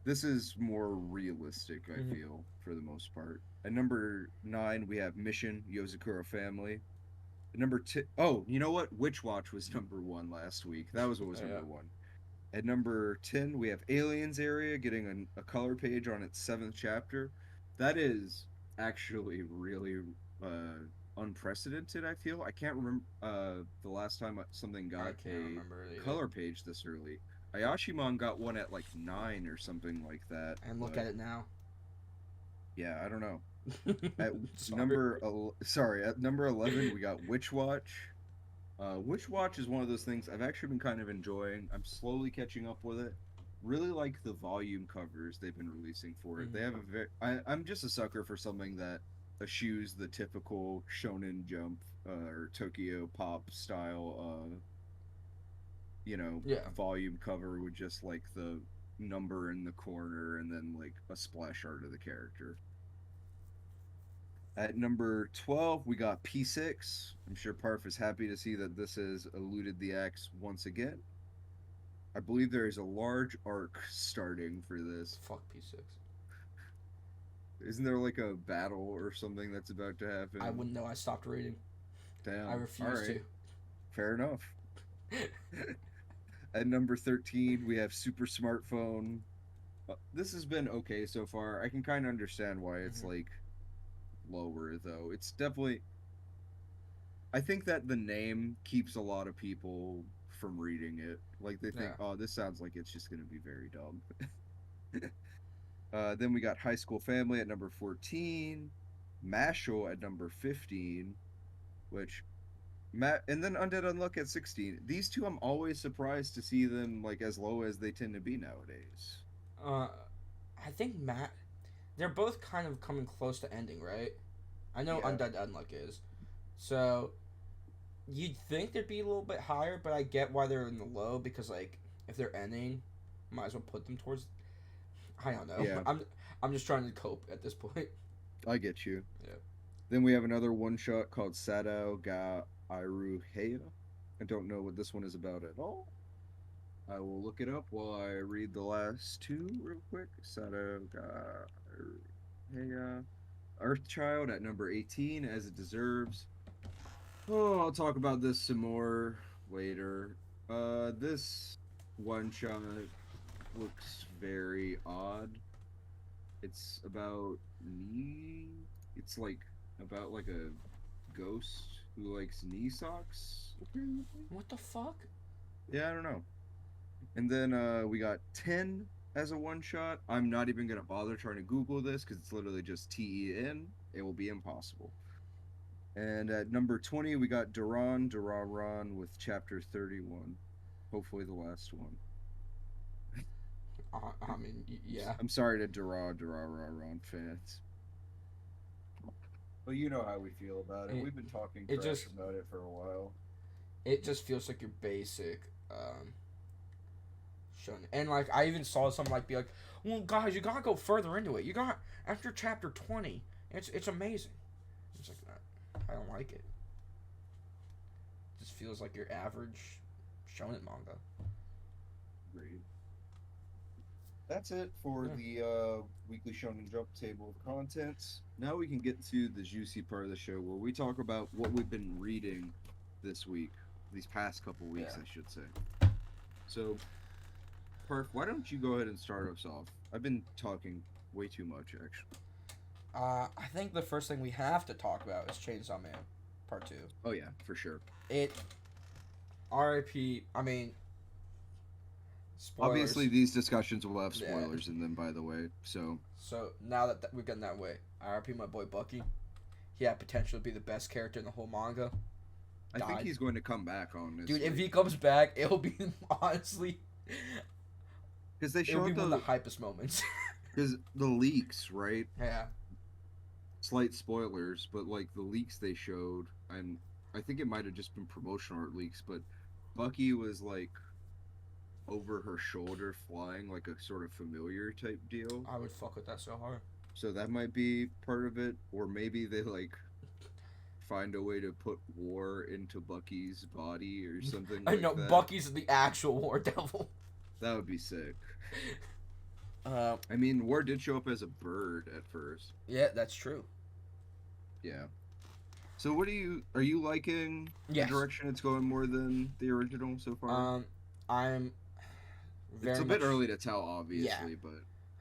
this is more realistic, I feel, for the most part. At number 9, we have Mission Yozakura Family. At number 10... Oh, you know what? Witch Watch was number 1 last week. That was what was number 1. At number 10, we have Aliens Area getting a color page on its 7th chapter. That is actually really unprecedented, I feel. I can't remember the last time something got a color page this early. Ayashimon got one at like 9 or something like that. And look at it now. Yeah, I don't know. At number 11, we got Witch Watch. Witch Watch is one of those things I've actually been kind of enjoying. I'm slowly catching up with it. Really like the volume covers they've been releasing for it. They have I'm just a sucker for something that eschews the typical Shonen Jump or Tokyo Pop style Yeah. volume cover with just like the number in the corner and then like a splash art of the character. At number 12, we got P6. I'm sure Parf is happy to see that this has eluded the axe once again. I believe there is a large arc starting for this. Fuck P6. Isn't there like a battle or something that's about to I happen? wouldn't know. I stopped reading. I Damn. All refuse right. to. Fair enough. At number 13, we have Super Smartphone. This has been okay so far. I can kind of understand why it's Hmm. like lower though. It's definitely I think that the name keeps a lot of people from reading it. Like they think, Yeah. "Oh, this sounds like it's just going to be very dumb." Then we got High School Family at number 14, Mashal at number 15, which and then Undead Unluck at 16. These two, I'm always surprised to see them like as low as they tend to be nowadays. Uh, I think Matt. They're both kind of coming close to ending, right? I know Yeah, Undead Unluck is. So you'd think they'd be a little bit higher, but I get why they're in the low because like if they're ending, might as well put them towards. I don't know. yeah, I'm just trying to cope at this point. I get you. Yeah. Then we have another one shot called Sadao ga Iru Heya. I don't know what this one is about at all. I will look it up while I read the last two real quick. Sadao ga Iru Heya. Earthchild at number 18, as it deserves. Oh, I'll talk about this some more later. This one shot looks very odd. It's about knee. It's like about like a ghost who likes knee socks, apparently. What the fuck? Yeah, I don't know. And then we got 10 as a one shot. I'm not even gonna bother trying to Google this because it's literally just TEN. It will be impossible. And at number 20, we got Duran with chapter 31. Hopefully the last one. I mean, yeah. I'm sorry to Duran fans. Well, you know how we feel about it. It, We've been talking it trash just about it for a while. it just feels like your basic shonen. And like I even saw someone like be like, "Well, guys, you gotta go further into it. You got after chapter 20. It's amazing." It's like I don't like it. It just feels like your average shonen manga. Agreed. That's it for Yeah. the weekly Shonen Jump table of contents. Now we can get to the juicy part of the show where we talk about what we've been reading this week, these past couple weeks, Yeah. I should say. So, Perf, why don't you go ahead and start us off? I've been talking way too much, actually. I think the first thing we have to talk about is Chainsaw Man, Part Two. Oh yeah, for sure. It R.I.P. I mean, Obviously, spoilers. these discussions will have Yeah. spoilers in them, by the way. So, So now that we've gotten that way, R.I.P. my boy Bucky. He had potential to be the best character in the whole manga. I think Died. he's going to come back, honestly. Dude, if he comes back, it'll be honestly, Because they it'll be showed one of the the hypest moments. because the leaks, right? Yeah. Slight spoilers, but like the leaks they showed, and I think it might have just been promotional art leaks, but Bucky was like over her shoulder flying like a sort of familiar type deal. I would fuck with that so hard. So that might be part of it, or maybe they like find a way to put war into Bucky's body or something I like know that. Bucky's the actual War Devil. That would be sick. Uh, I mean, War did show up as a bird at first. yeah, that's true. Yeah. So what are you liking the Yes. direction it's going more than the original so far? I'm very It's a much, bit early to tell, obviously, but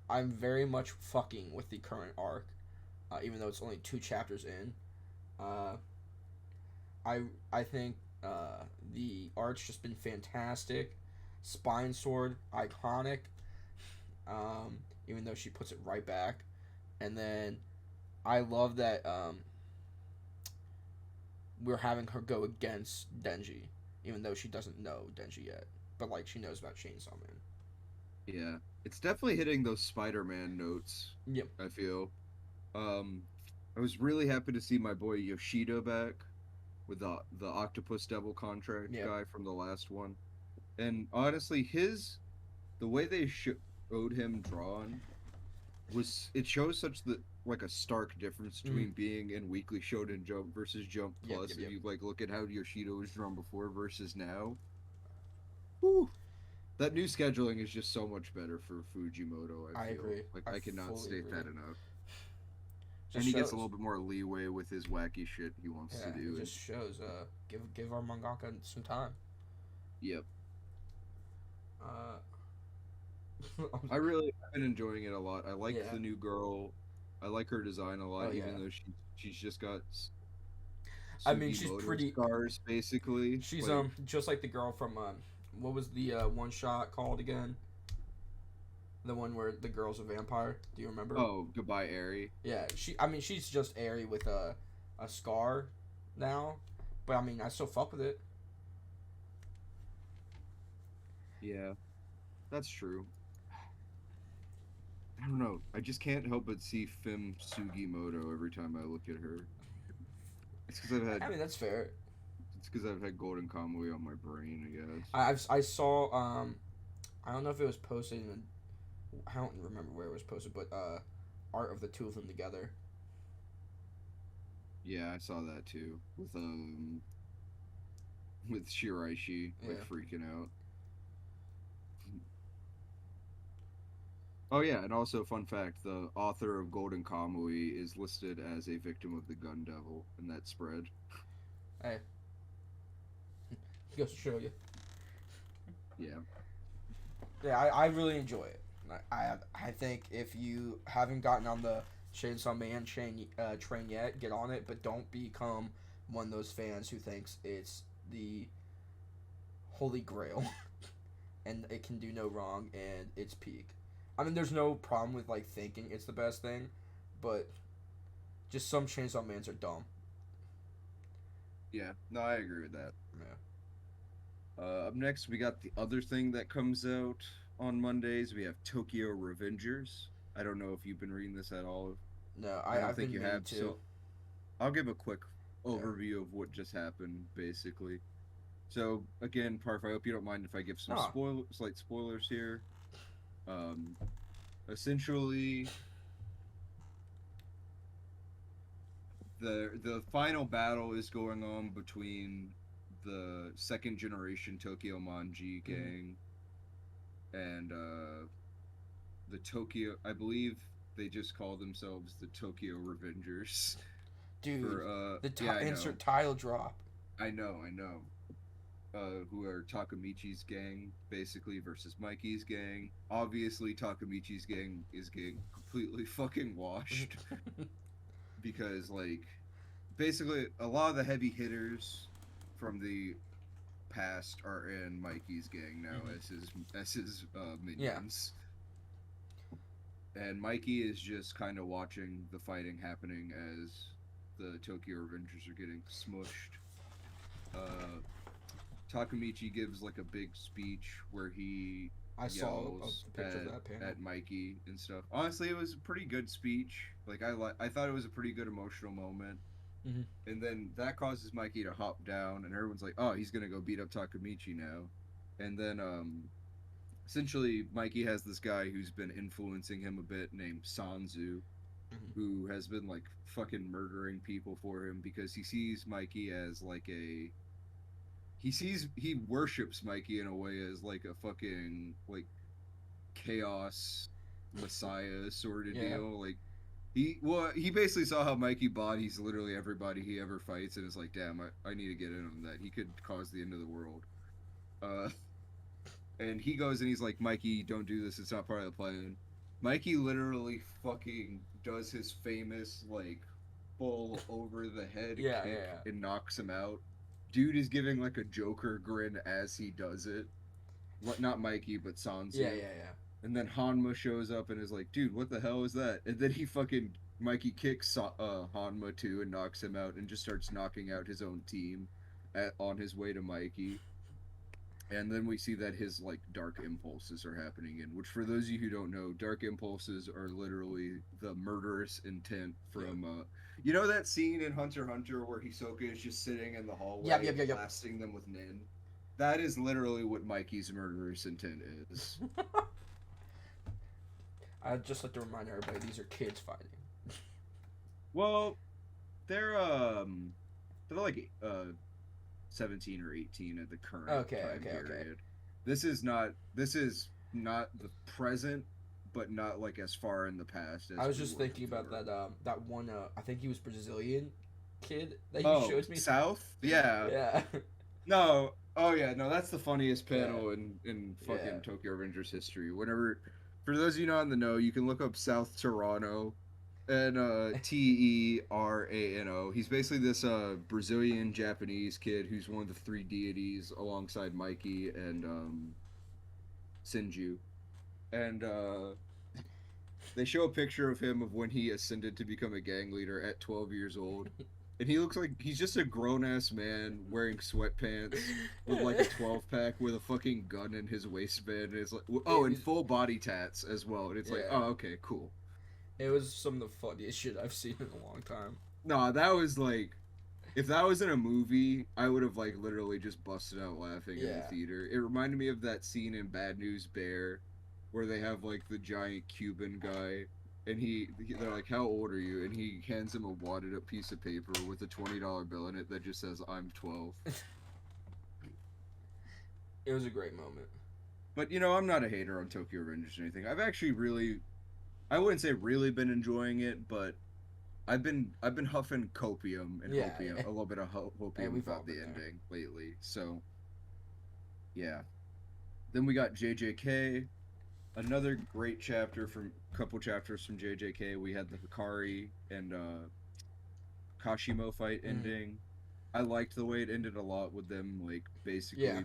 I'm very much fucking with the current arc, even though it's only 2 chapters in. Uh, I think the art's just been fantastic. Spine Sword, iconic. Even though she puts it right back, and then I love that we're having her go against Denji, even though she doesn't know Denji yet, but like she knows about Chainsaw Man. yeah, it's definitely hitting those Spider-Man notes. Yep. I feel. Um, I was really happy to see my boy Yoshida back with the Octopus Devil contract Yep. guy from the last one, And honestly, the way they showed him drawn was it shows such the like a stark difference Mm-hmm. between being in Weekly Shonen Jump versus Jump Yep, Plus. yep, If yep. you like look at how Yoshida was drawn before versus now, whew, that new scheduling is just so much better for Fujimoto. I I feel agree. like I I cannot fully state agree. that enough. And Just he gets a shows. little bit more leeway with his wacky shit he wants to Yeah, it do. And just shows. Give our mangaka some time. yep, Uh, I really have been enjoying it a lot. I like yeah. the new girl. I like her design a Oh lot, even yeah. though she's just got I mean, she's Sugimoto pretty. scars, basically. She's Like, just like the girl from what was the one shot called again? The one where the girl's a vampire. Do you remember? oh, goodbye, Airy. Yeah. I mean, she's just airy with a scar now, but I mean, I still fuck with it. Yeah, that's true. I don't know. I just can't help but see Fim Sugimoto every time I look at her. It's because I mean, that's fair. I've had Golden Kamuy on my brain, I guess. I saw I don't know if it was posted in I don't remember where it was posted, but art of the two of them together. Yeah, I saw that too with Shiraishi like Yeah. freaking out. Oh yeah, and also fun fact: the author of Golden Kamui is listed as a victim of the Gun Devil in that spread. Hey, goes to show you. Yeah, Yeah, I really enjoy it. I think if you haven't gotten on the Chainsaw Man train yet, get on it, but don't become one of those fans who thinks it's the holy grail and it can do no wrong and it's peak. I mean, there's no problem with like thinking it's the best thing, but just some Chainsaw Mans are dumb. yeah. No, I agree with that. Yeah. Up next, we got the other thing that comes out on Mondays. We have Tokyo Revengers. I don't know if you've been reading this at all. No, I don't I've think been you meaning have. to. So I'll give a quick Yeah. overview of what just happened, basically. So again, Parf, I hope you don't mind if I give some Ah. slight spoilers here. Um, essentially, the final battle is going on between the second generation Tokyo Manji Mm-hmm. gang and the Tokyo. I believe they just call themselves the Tokyo Revengers. Dude, For the yeah, I know, insert title drop. I know. Who are Takamichi's gang basically versus Mikey's gang. Obviously, Takamichi's gang is getting completely fucking washed because like basically a lot of the heavy hitters from the past are in Mikey's gang now Mm-hmm. as his Yeah. minions. And Mikey is just kind of watching the fighting happening as the Tokyo Revengers are getting smushed. Uh, Takamichi gives like a big speech where he I saw yells a picture of that panel. at Mikey and stuff. Honestly, it was a pretty good speech. Like I thought it was a pretty good emotional moment. Mm-hmm. And then that causes Mikey to hop down, and everyone's like, "Oh, he's gonna go beat up Takamichi now." And then essentially Mikey has this guy who's been influencing him a bit named Sanzu, Mm-hmm. who has been like fucking murdering people for him because he sees Mikey as like a he worships Mikey in a way as like a fucking like chaos messiah sort of Yeah. deal. Like he basically saw how Mikey bodies literally everybody he ever fights and is like, damn, I need to get in on that. He could cause the end of the world. Uh and he goes and he's like, Mikey, don't do this, it's not part of the plan. Mikey literally fucking does his famous like full over the head Yeah, yeah, kick yeah. and knocks him out. Dude is giving like a Joker grin as he does it. What not Mikey, but Yeah, Sansu. yeah, yeah. And then Hanma shows up and is like, dude, what the hell is that? And then he fucking Mikey kicks Hanma too and knocks him out and just starts knocking out his own team on his way to Mikey. And then we see that his like dark impulses are happening in which for those of you who don't know, dark impulses are literally the murderous intent Yeah. from you know that scene in Hunter x Hunter where Hisoka is just sitting in the hallway Yep. blasting them with nin? That is literally what Mikey's murderous intent is. I'd just like to remind everybody these are kids fighting. Well, they're they're like 17 or 18 at the current Okay, time okay, okay. period. This is not the present, but not like as far in the past I as was we just were thinking about before. that one. I think he was Brazilian kid that you Oh, showed me. South? Yeah. Yeah, No. Oh yeah, no, that's the funniest yeah, panel in yeah. fucking Tokyo Revengers history. Whenever for those of you not in the know, you can look up South Toronto and Terano. He's basically this Brazilian Japanese kid who's one of the three deities alongside Mikey and Sinju. And they show a picture of him of when he ascended to become a gang leader at 12 years old. And he looks like he's just a grown ass man wearing sweatpants with like a 12 pack with a fucking gun in his waistband. And it's like, oh, It and was, full body tats as well. And it's like, yeah. oh, okay, cool. It was some of the funniest shit I've seen in a long time. No, that was like, if that was in a movie, I would have like literally just busted out laughing in the Yeah, theater. It reminded me of that scene in Bad News Bear where they have like the giant Cuban guy and they're like, "How old are you?" and he hands him a wadded up piece of paper with a $20 bill in it that just says, "I'm 12." it was a great moment. But I'm not a hater on Tokyo Revengers or anything. I've actually really, I wouldn't say really been enjoying it, but I've been huffing copium and Yeah, hopium, yeah. a little bit of Hey, hopium we've all about the been there. ending lately. So yeah. Then we got JJK, another great chapter from couple chapters from JJK. We had the Hikari and Kashimo fight Mm. ending. I liked the way it ended a lot with them like Yeah, basically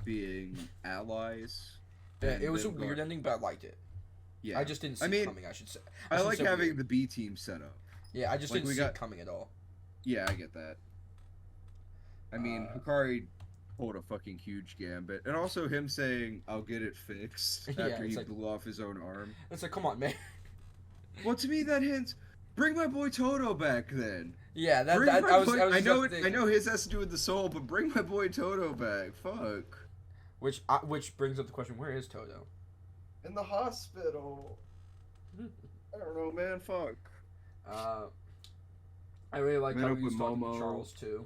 being allies yeah. It and was a them going weird ending, but I liked it. I yeah. just didn't I see it mean, coming. I I shouldn't like say having weird. the B team set up. Yeah, I just Like didn't we see it got coming at all. yeah, I get that. I mean, Uh, Hikari pulled a fucking huge gambit. And also him saying, "I'll get it fixed" yeah, after he blew off his own arm. it's like, come on, man. Well, to me that hints bring my boy Toto back then. Yeah, that Bring that my boy. I was I know just it. I thinking. know his has to do with the soul, but bring my boy Toto back. Fuck. Which brings up the question: where is Toto? In the hospital. I don't know, man. Fuck. Uh, I really like Met how up he with was talking to Momo. Charles too.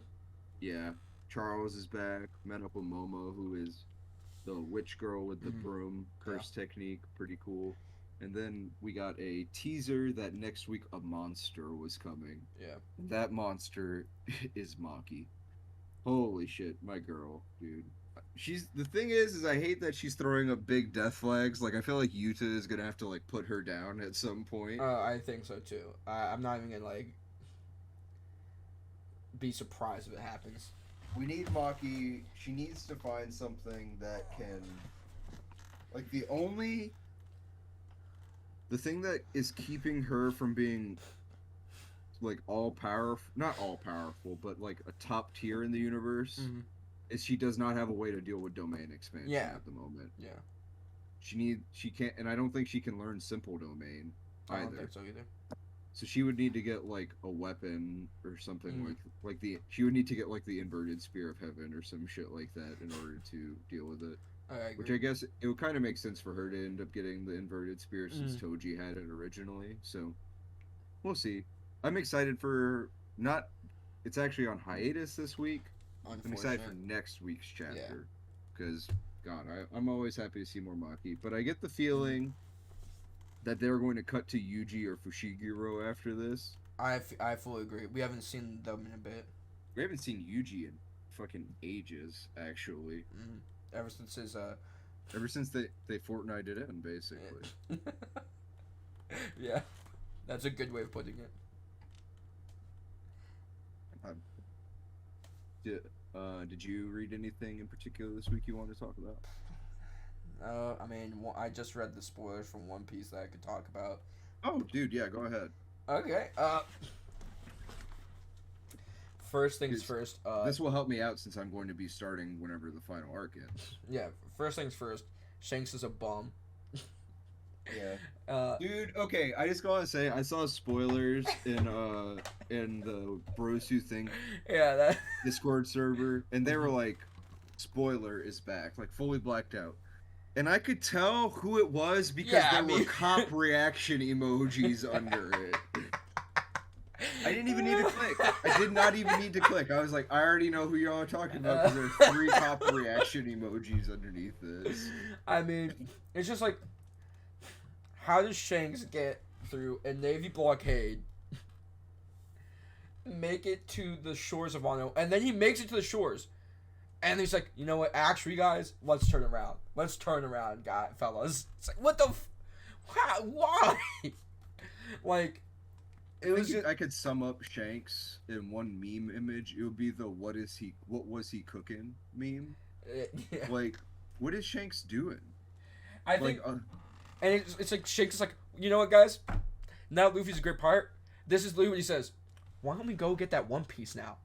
Yeah. Charles is back. Met up with Momo, who is the witch girl with the Mm, broom yeah, curse technique. Pretty cool. And then we got a teaser that next week a monster was coming. yeah. That monster is Maki. Holy shit, my girl, dude. She's the thing is I hate that she's throwing up big death flags. Like I feel like Yuta is gonna have to like put her down at some point. I think so too. I'm not even gonna like be surprised if it happens. We need Maki. She needs to find something that can like the thing that is keeping her from being like all powerful, not all powerful, but like a top tier in the universe Mm-hmm. is she does not have a way to deal with domain expansion Yeah, at the moment. yeah. She can't, and I don't think she can learn simple domain I don't think either. so either. So she would need to get like a weapon or something Mm, like the she would need to get like the inverted spear of heaven or some shit like that in order to deal with it. I Which agree. I guess it would kind of make sense for her to end up getting the inverted spear since Mm, Toji had it originally. So we'll see. I'm excited for not. It's actually on hiatus this week. I'm excited for unfortunate. next week's Yeah. chapter because God, I'm always happy to see more Maki. But I get the Mm. feeling that they're going to cut to Yuji or Fushiguro after this. I fully agree. We haven't seen them in a bit. We haven't seen Yuji in fucking ages, actually. Mm. Ever since his Ever since they Fortnited in, basically. yeah, that's a good way of putting it. Um, did did you read anything in particular this week you want to talk about? I mean, I just read the spoilers from One Piece that I could talk about. Oh, dude, yeah, go ahead. Okay. First things first. This will help me out since I'm going to be starting whenever the final arc ends. Yeah. First things first. Shanks is a bum. Yeah. Uh, Dude, okay, I just gotta say I saw spoilers in the Bros Who Think yeah. That. Discord server, and they were like, spoiler, is back, like fully blacked out. And I could tell who it was because Yeah, I there were mean. cop reaction emojis under it. I didn't even need to click. I did not even need to click. I was like, I already know who y'all are talking about because there are three cop reaction emojis underneath this. I mean, it's just like, how does Shanks get through a Navy blockade, make it to the shores of Wano, and then he makes it to the shores, and he's like, you know what, actually, guys, let's turn around. Let's turn around, fellas. It's like, what the why? Like, it was just... I could sum up Shanks in one meme image. It would be the what was he cooking meme. Yeah. Like, what is Shanks doing? I think, and it's like Shanks is like, you know what, guys? Now Luffy's a great pirate. This is literally what he says. Why don't we go get that One Piece now?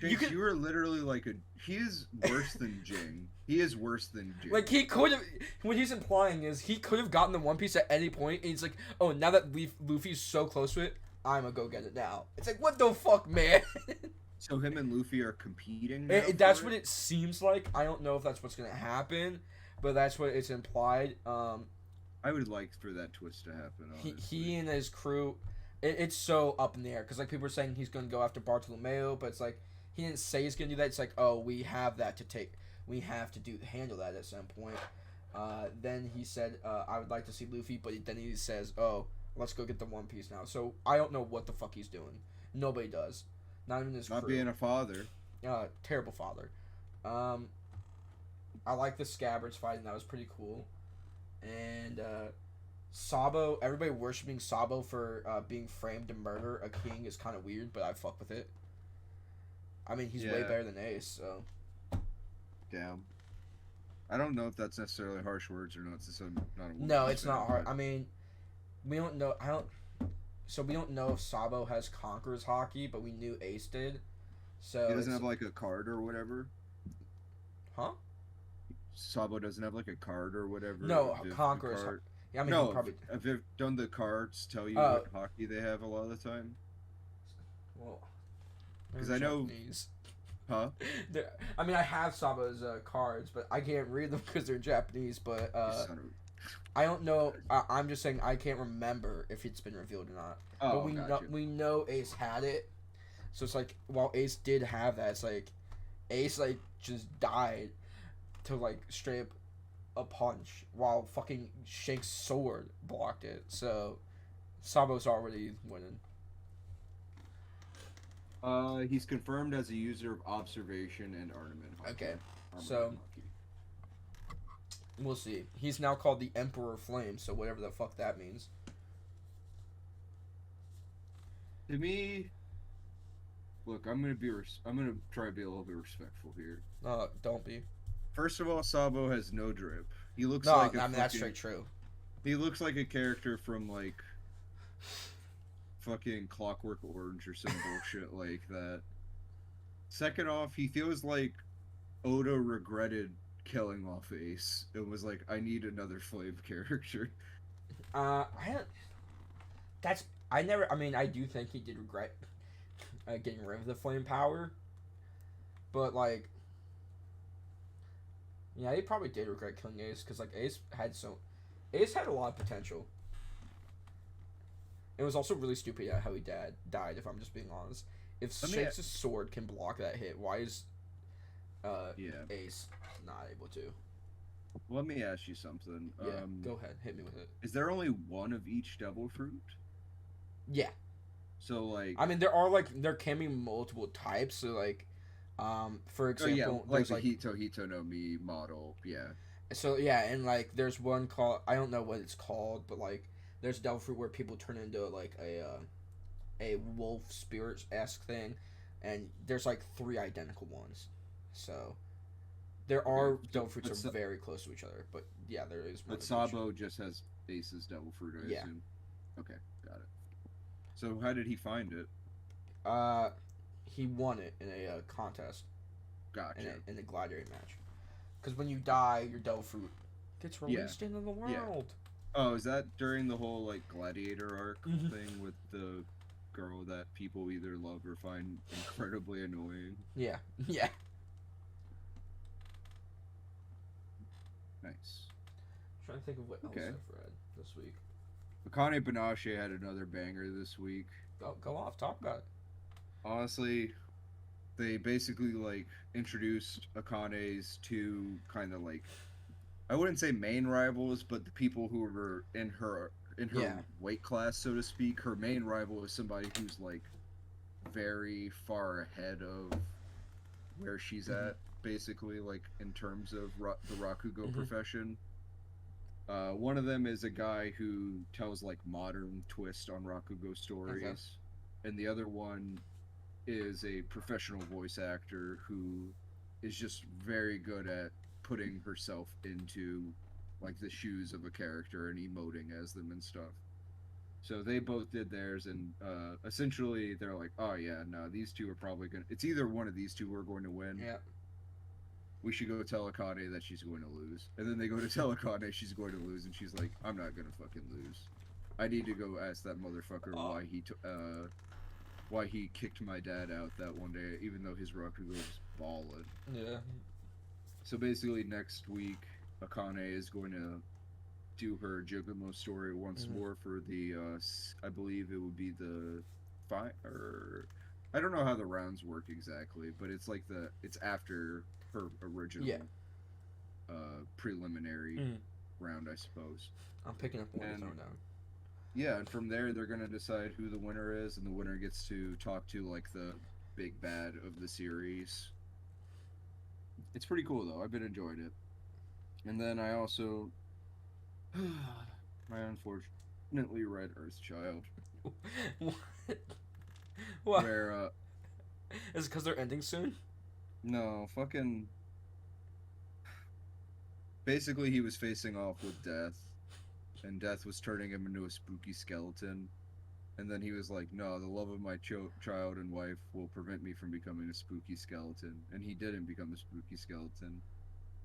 Shanks, you are literally like he is worse than Jing. He is worse than Jing. Like, he could have... What he's implying is he could have gotten the One Piece at any point, and he's like, oh, now that Luffy's so close to it, I'm gonna go get it now. It's like, what the fuck, man? So him and Luffy are competing. That's what it seems like. I don't know if that's what's gonna happen, but that's what it's implied. I would like for that twist to happen. Honestly. He and his crew, it's so up in the air because like people are saying he's gonna go after Bartolomeo, but it's like he didn't say he's gonna do that. It's like, oh, we have that to take. We have to handle that at some point. Then he said, I would like to see Luffy, but then he says, oh, let's go get the One Piece now. So I don't know what the fuck he's doing. Nobody does. Not even his crew. Not being a father. Terrible father. I like the Scabbards fighting. That was pretty cool. And Sabo, everybody worshiping Sabo for being framed to murder a king is kind of weird, but I fuck with it. I mean, he's way better than Ace, so... Damn. I don't know if that's necessarily harsh words or not. It's not a no, it's not hard. I mean, we don't know. So we don't know if Sabo has Conqueror's Hockey, but we knew Ace did. So he doesn't have like a card or whatever. Huh? Sabo doesn't have like a card or whatever. No, Conqueror's Hockey. Yeah, I mean, no, probably. Have done the cards tell you what hockey they have a lot of the time? Well, because I know. Huh? I mean, I have Sabo's cards, but I can't read them because they're Japanese. But I don't know. I'm just saying I can't remember if it's been revealed or not. Oh, but we know Ace had it, so it's like while Ace did have that, it's like Ace like just died to like straight up a punch while fucking Shanks' sword blocked it. So Sabo's already winning. He's confirmed as a user of observation and armament hockey. Okay, so we'll see. He's now called the Emperor of Flame, so whatever the fuck that means. To me, look, I'm gonna try to be a little bit respectful here. Don't be. First of all, Sabo has no drip. He looks that's straight true. He looks like a character from like fucking Clockwork Orange or some bullshit like that. Second off, he feels like Oda regretted killing off Ace. It was like, I need another flame character. I do think he did regret getting rid of the flame power, but like, yeah, he probably did regret killing Ace because like Ace had a lot of potential. It was also really stupid how he died, if I'm just being honest. If Shanks' sword can block that hit, why is Ace not able to? Let me ask you something. Yeah, go ahead. Hit me with it. Is there only one of each devil fruit? Yeah. So, like... I mean, there can be multiple types, so, like, for example... like the Hito no Mi model, yeah. So, yeah, and, like, there's one called... I don't know what it's called, but, like... There's devil fruit where people turn into like a wolf spirit-esque thing, and there's like 3 identical ones. So there are devil fruits are very close to each other, but yeah, there is. But Sabo just has Ace's devil fruit, I assume. Okay, got it. So how did he find it? He won it in a contest. Gotcha. In a gladiator match, because when you die, your devil fruit gets released into the world. Yeah. Oh, is that during the whole, like, gladiator arc thing with the girl that people either love or find incredibly annoying? Yeah. Yeah. Nice. trying to think of what else Okay. I've read this week. Akane Banashi had another banger this week. Go off, talk about it. Honestly, they basically like introduced Akane's two kind of like, I wouldn't say main rivals, but the people who were in her Yeah. weight class, so to speak. Her main rival is somebody who's like very far ahead of where she's Mhm. at, basically, like in terms of the Rakugo Mhm. profession. One of them is a guy who tells like modern twist on Rakugo Okay. stories, and the other one is a professional voice actor who is just very good at putting herself into like the shoes of a character and emoting as them and stuff. So they both did theirs, and essentially they're like, "Oh yeah, no, these two are probably gonna. It's either one of these two who are going to win. Yeah. We should go tell Akane that she's going to lose." And then they go to tell Akane she's going to lose, and she's like, "I'm not gonna fucking lose. I need to go ask that motherfucker Oh. why he kicked my dad out that one day, even though his Rakugo was balling." Yeah. So basically, next week, Akane is going to do her Jogamo story once Mhm. more for the, I believe it would be the or I don't know how the rounds work exactly, but it's like it's after her Yeah. original preliminary Mhm. round, I suppose. I'm picking up one you're And throwing down. yeah, and from there they're gonna decide who the winner is, and the winner gets to talk to like the big bad of the series. It's pretty cool though. I've been enjoying it. And then I also I unfortunately read Earthchild, What? What? where Is it because they're ending soon? no fucking basically he was facing off with death, and death was turning him into a spooky skeleton. And then he was like, "No, the love of my child and wife will prevent me from becoming a spooky skeleton." And he didn't become a spooky skeleton,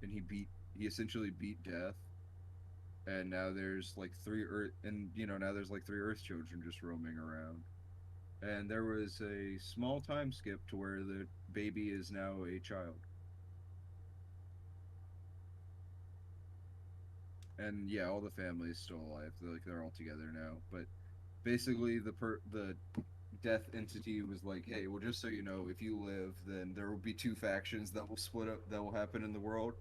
and he essentially beat death. And now there's like now there's like three Earth children just roaming around. And there was a small time skip to where the baby is now a child. And yeah, all the family is still alive. They're all together now. But basically, the death entity was like, "Hey, well, just so you know, if you live, then there will be two factions that will split up. That will happen in the world,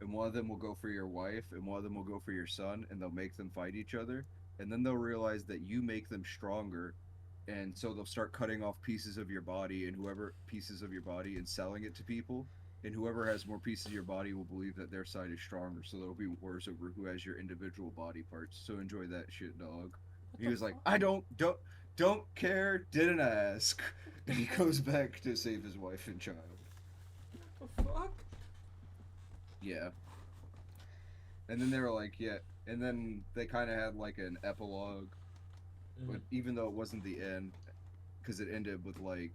and one of them will go for your wife, and one of them will go for your son, and they'll make them fight each other, and then they'll realize that you make them stronger." And so they'll start cutting off pieces of your body and whoever pieces of your body and selling it to people, and whoever has more pieces of your body will believe that their side is stronger, so there'll be wars over who has your individual body parts. So enjoy that shit, dog. What And he the was like, fuck? don't care, didn't ask. And he goes back to save his wife and child. What the fuck? Yeah. And then they were like, yeah. And then they kind of had like an epilogue, Mm-hmm. but even though it wasn't the end, because it ended with like,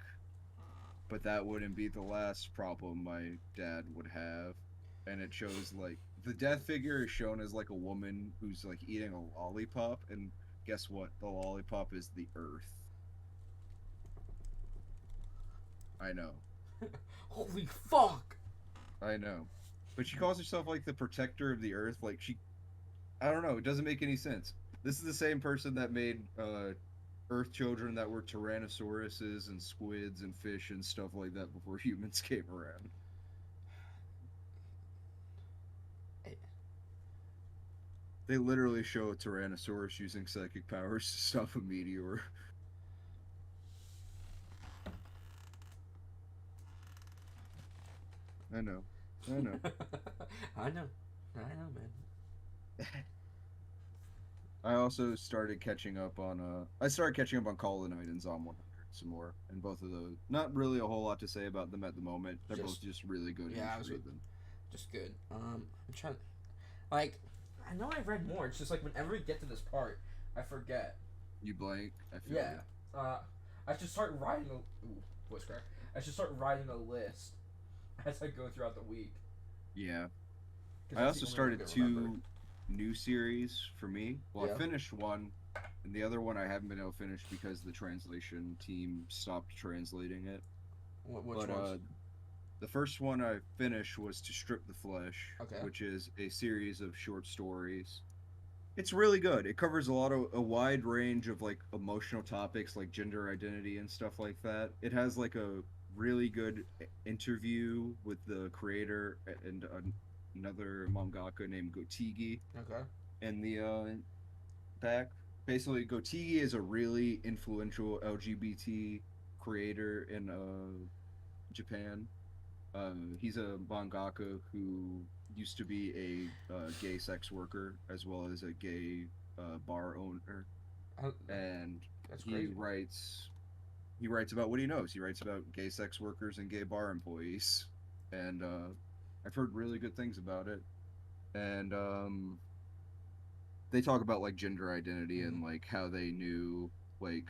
but that wouldn't be the last problem my dad would have. And it shows like the death figure is shown as like a woman who's like eating a lollipop, and guess what? The lollipop is the earth. I know. Holy fuck! I know. But she calls herself like the protector of the earth. Like I don't know. It doesn't make any sense. This is the same person that made Earth children that were tyrannosauruses and squids and fish and stuff like that before humans came around. They literally show a Tyrannosaurus using psychic powers to stop a meteor. I know. I know. I know. I know, man. I also started catching up on I started catching up on Call of the Night and Zom 100 some more, and both of those not really a whole lot to say about them at the moment. They're both Just just really good, and you yeah, I should was read them. just good. I'm trying. Like, I know I've read more. It's just like whenever we get to this part, I forget. You blank, I feel Yeah. you. Uh, I should start writing a voice crack. I should start writing a list as I go throughout the week. Yeah. 'Cause I that's also the only one I'm started gonna remember. two new series for me. Well, I Yeah. finished one, and the other one I haven't been able to finish because the translation team stopped translating it. Which But ones? The first one I finished was To Strip the Flesh, Okay. which is a series of short stories. It's really good. It covers a wide range of like emotional topics like gender identity and stuff like that. It has like a really good interview with the creator and another mangaka named Gotigi Okay. in the back. Basically, Gotigi is a really influential LGBT creator in Japan. He's a mangaka who used to be a gay sex worker as well as a gay bar owner, Uh, and that's he crazy. writes he writes about what he knows. He writes about gay sex workers and gay bar employees, and I've heard really good things about it. And they talk about like gender identity Mm-hmm. and like how they knew like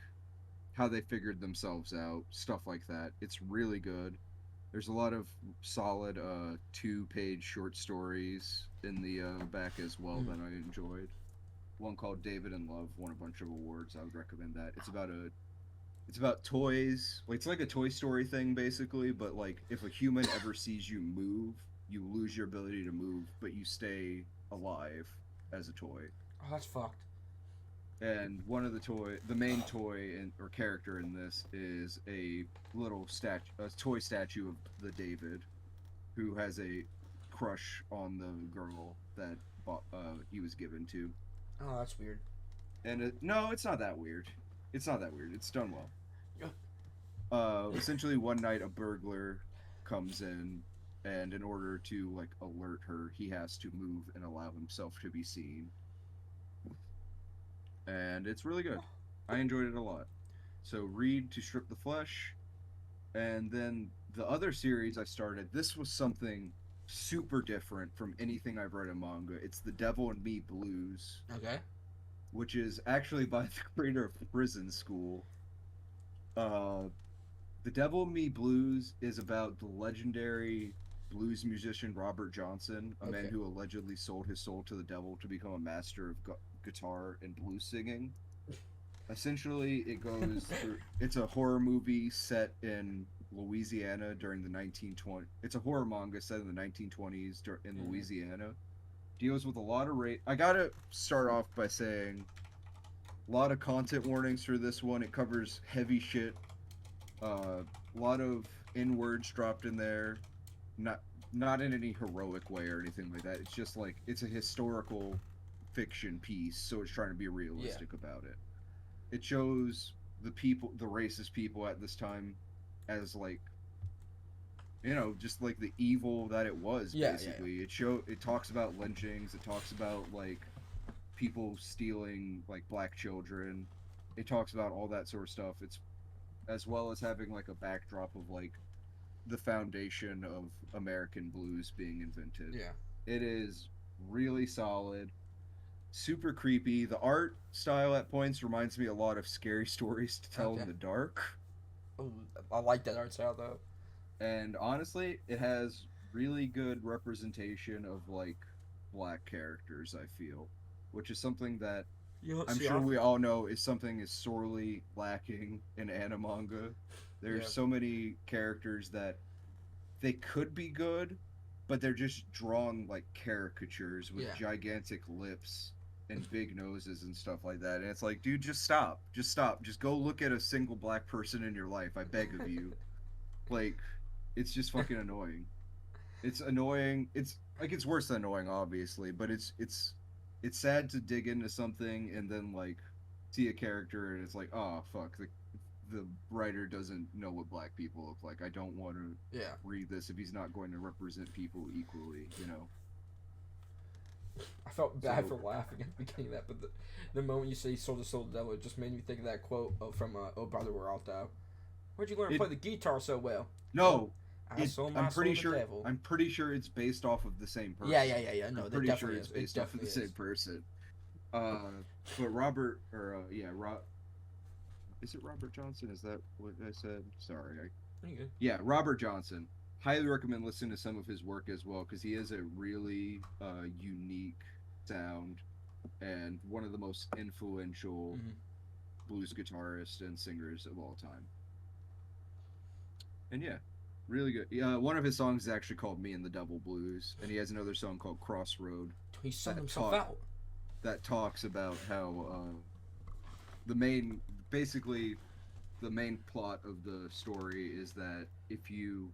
how they figured themselves out, stuff like that. It's really good. There's a lot of solid 2-page short stories in the back as well Mm-hmm. that I enjoyed. One called David in Love won a bunch of awards. I would recommend that. It's about toys. Like it's like a Toy Story thing basically, but like if a human ever sees you move, you lose your ability to move, but you stay alive as a toy. Oh, that's fucked. And the main toy or character in this is a a toy statue of the David, who has a crush on the girl that he was given to. Oh, that's weird. And no, it's not that weird. It's not that weird. It's done well. Essentially, one night a burglar comes in, and in order to like alert her, he has to move and allow himself to be seen. And it's really good. I enjoyed it a lot. So read To Strip the Flesh, and then the other series I started. This was something super different from anything I've read in manga. It's The Devil and Me Blues, Okay. which is actually by the creator of Prison School. Uh, The Devil and Me Blues is about the legendary blues musician Robert Johnson, a man Okay. who allegedly sold his soul to the devil to become a master of guitar and blues singing. Essentially, it goes through. It's a horror movie set in Louisiana during the 1920s. It's a horror manga set in the 1920s in Mm-hmm. Louisiana. Deals with a lot of rape. I gotta start off by saying a lot of content warnings for this one. It covers heavy shit. A lot of N words dropped in there. Not not in any heroic way or anything like that. It's just like it's a historical fiction piece, so it's trying to be Yeah. realistic about it. It shows the racist people at this time as like just like the evil that it was. Yeah. Yeah. Basically it talks about lynchings, it talks about like people stealing like black children, it talks about all that sort of stuff. It's as well as having like a backdrop of like the foundation of American blues being invented. Yeah. It is really solid, super creepy. The art style at points reminds me a lot of Scary Stories to Tell in Okay. the Dark. Ooh, I like that art style though. And honestly, it has really good representation of like black characters, I feel, which is something that You know, I'm see, sure we all know is sorely lacking in anime. There's yeah. so many characters that they could be good, but they're just drawn like caricatures with Yeah. gigantic lips and big noses and stuff like that. And it's like, dude, just stop. Just stop. Just go look at a single black person in your life. I beg of you. Like, it's just fucking annoying. It's annoying. It's like it's worse than annoying, obviously, but it's sad to dig into something and then like see a character and it's like, oh fuck, the writer doesn't know what black people look like. I don't want to Yeah. read this if he's not going to represent people equally. I felt bad So for laughing at the beginning of that, but the moment you say "sold the soul to the devil," it just made me think of that quote from "Oh Brother Where Art Thou." Where'd you learn to it play the guitar so well? Oh, no, I it sold my soul to the devil. I'm pretty sure it's based off of the same Yeah, person. yeah, yeah, yeah. I'm No, that pretty sure definitely it's is. It based off of the definitely same is. person. Uh, but Robert or yeah, is it Robert Johnson? Is that what I said? Sorry. Pretty good. Yeah, Robert Johnson. Highly recommend listening to some of his work as well because he has a really unique sound and one of the most influential Mm-hmm. blues guitarists and singers of all time. And yeah, Really good. Yeah, one of his songs is actually called "Me and the Devil Blues," and he has another song called "Crossroad" He's selling that himself talk out. that talks about how the main, basically, the main plot of the story is that if you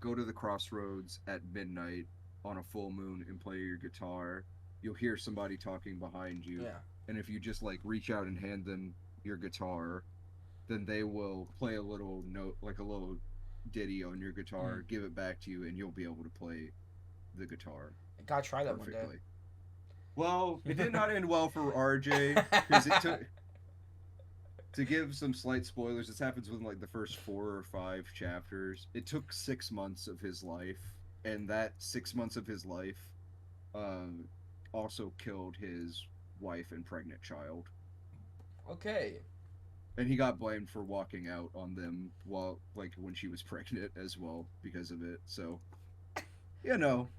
go to the crossroads at midnight on a full moon and play your guitar, you'll hear somebody talking behind you, Yeah. and if you just like reach out and hand them your guitar, then they will play a little note, like a little ditty on your Mm. guitar, give it back to you, and you'll be able to play the guitar I gotta try that one day. perfectly. Well, it did not end well for RJ because it took, to give some slight spoilers, this happens within like the first 4 or 5 chapters. It took 6 months of his life, and that 6 months of his life um, also killed his wife and pregnant child. Okay. And he got blamed for walking out on them while, like, when she was pregnant as well because of it. So, you know,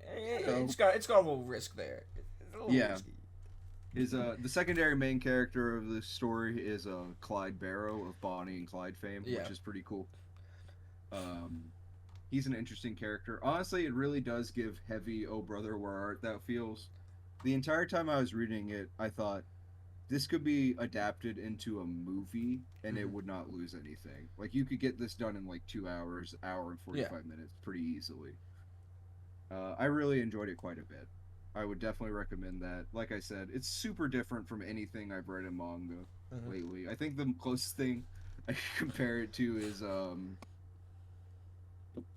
It's got a little risk there. It's a little yeah. risky. Is the secondary main character of the story is Clyde Barrow of Bonnie and Clyde fame, Yeah. which is pretty cool. Um, he's an interesting character. Honestly, it really does give heavy "Oh brother, where art thou" feels. The entire time I was reading it, I thought this could be adapted into a movie and it Hmm. would not lose anything. Like you could get this done in like 2 hours, hour and forty Yeah. five minutes, pretty easily. I really enjoyed it quite a bit. I would definitely recommend that. Like I said, it's super different from anything I've read in manga Hmm. lately. I think the closest thing I can compare it to is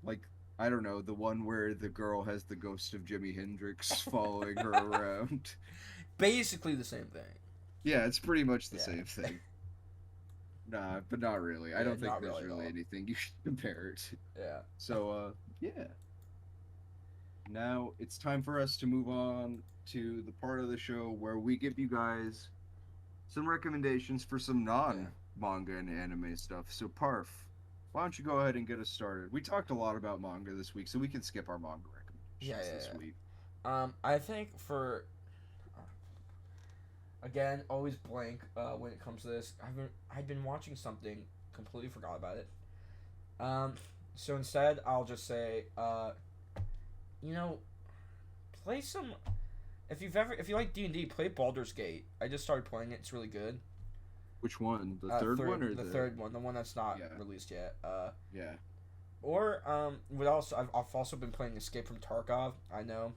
like, I don't know, the one where the girl has the ghost of Jimi Hendrix following her around. Basically the same thing. Yeah, it's pretty much the Yeah. same thing. Nah, but not really. I Yeah. don't think Not there's really at really all. anything you should compare it to. Yeah. So, yeah. Now it's time for us to move on to the part of the show where we give you guys some recommendations for some Yeah. non manga and anime stuff. So, Parf, why don't you go ahead and get us started? We talked a lot about manga this week, so we can skip our manga Yeah. recommendations this Yeah. week. I think for again, always blank when it comes to this. I've been watching something, completely forgot about it. Um, so instead, I'll just say, you know, play some. If you like D&D, play Baldur's Gate. I just started playing it. It's really good. Which one? The third one or The the? third one, the one that's not Yeah, released yet. yeah. Or what else? I've also been playing Escape from Tarkov. I know,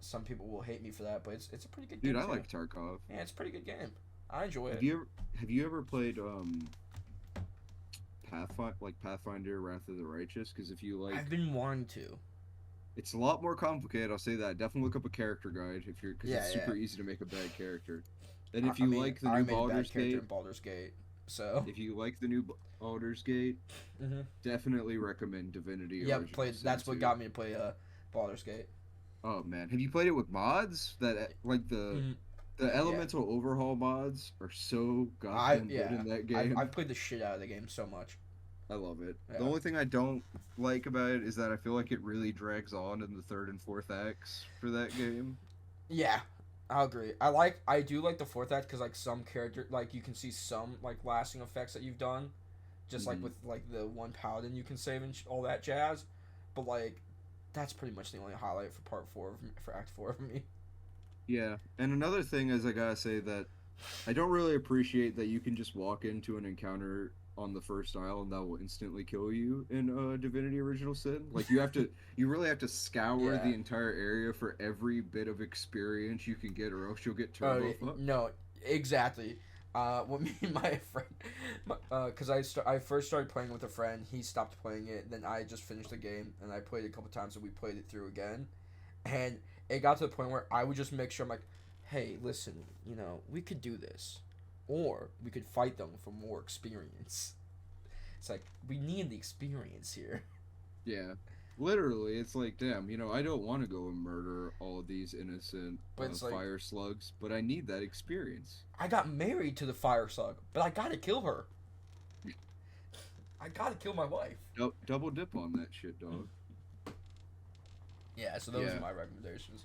some people will hate me for that, but it's a pretty good Dude, game I too. like Tarkov. Yeah, it's a pretty good game. I enjoy Have it. you ever have you ever played Pathfinder Wrath of the Righteous? Because if you like, I've been wanting to. it's a lot more complicated. I'll say that. Definitely look up a character guide if you're, because Yeah, it's yeah. super easy to make a bad character. And if I you mean, like the I new made a bad Baldur's character Gate, in Baldur's Gate, so. if you like the new Baldur's Gate, Hmm. definitely recommend Divinity Yep, Original played. Sin That's what 2. got me to play Baldur's Gate. Oh man, have you played it with mods? That like Hmm. the Yeah, elemental overhaul mods are so I goddamn good yeah, in that I've game. played the shit out of the game so much. I love it. The Yeah, only thing I don't like about it is that I feel like it really drags on in the third and fourth acts for that game. yeah, I'll agree. I do like the fourth act because like some character like you can see some like lasting effects that you've done, just like Hmm. with like the one paladin you can save and all that jazz, but like that's pretty much the only highlight for part four for Act Four for me. Yeah, and another thing is I gotta say that I don't really appreciate that you can just walk into an encounter on the first isle and that will instantly kill you in Divinity Original Sin. Like you really have to scour Yeah. the entire area for every bit of experience you can get, or else you'll get Oh turbo fucked. no, exactly. What me and my friend, because I first started playing with a friend. He stopped playing it. Then I just finished the game and I played it a couple times and we played it through again. And it got to the point where I would just make sure I'm like, hey, listen, we could do this, or we could fight them for more experience. It's like we need the experience here. Yeah. Literally, it's like, damn, I don't want to go and murder all of these innocent But it's like fire slugs, but I need that experience. I got married to the fire slug, but I gotta kill her. I gotta kill my wife. Double dip on that shit, dog. Yeah, so those are Yeah, my recommendations.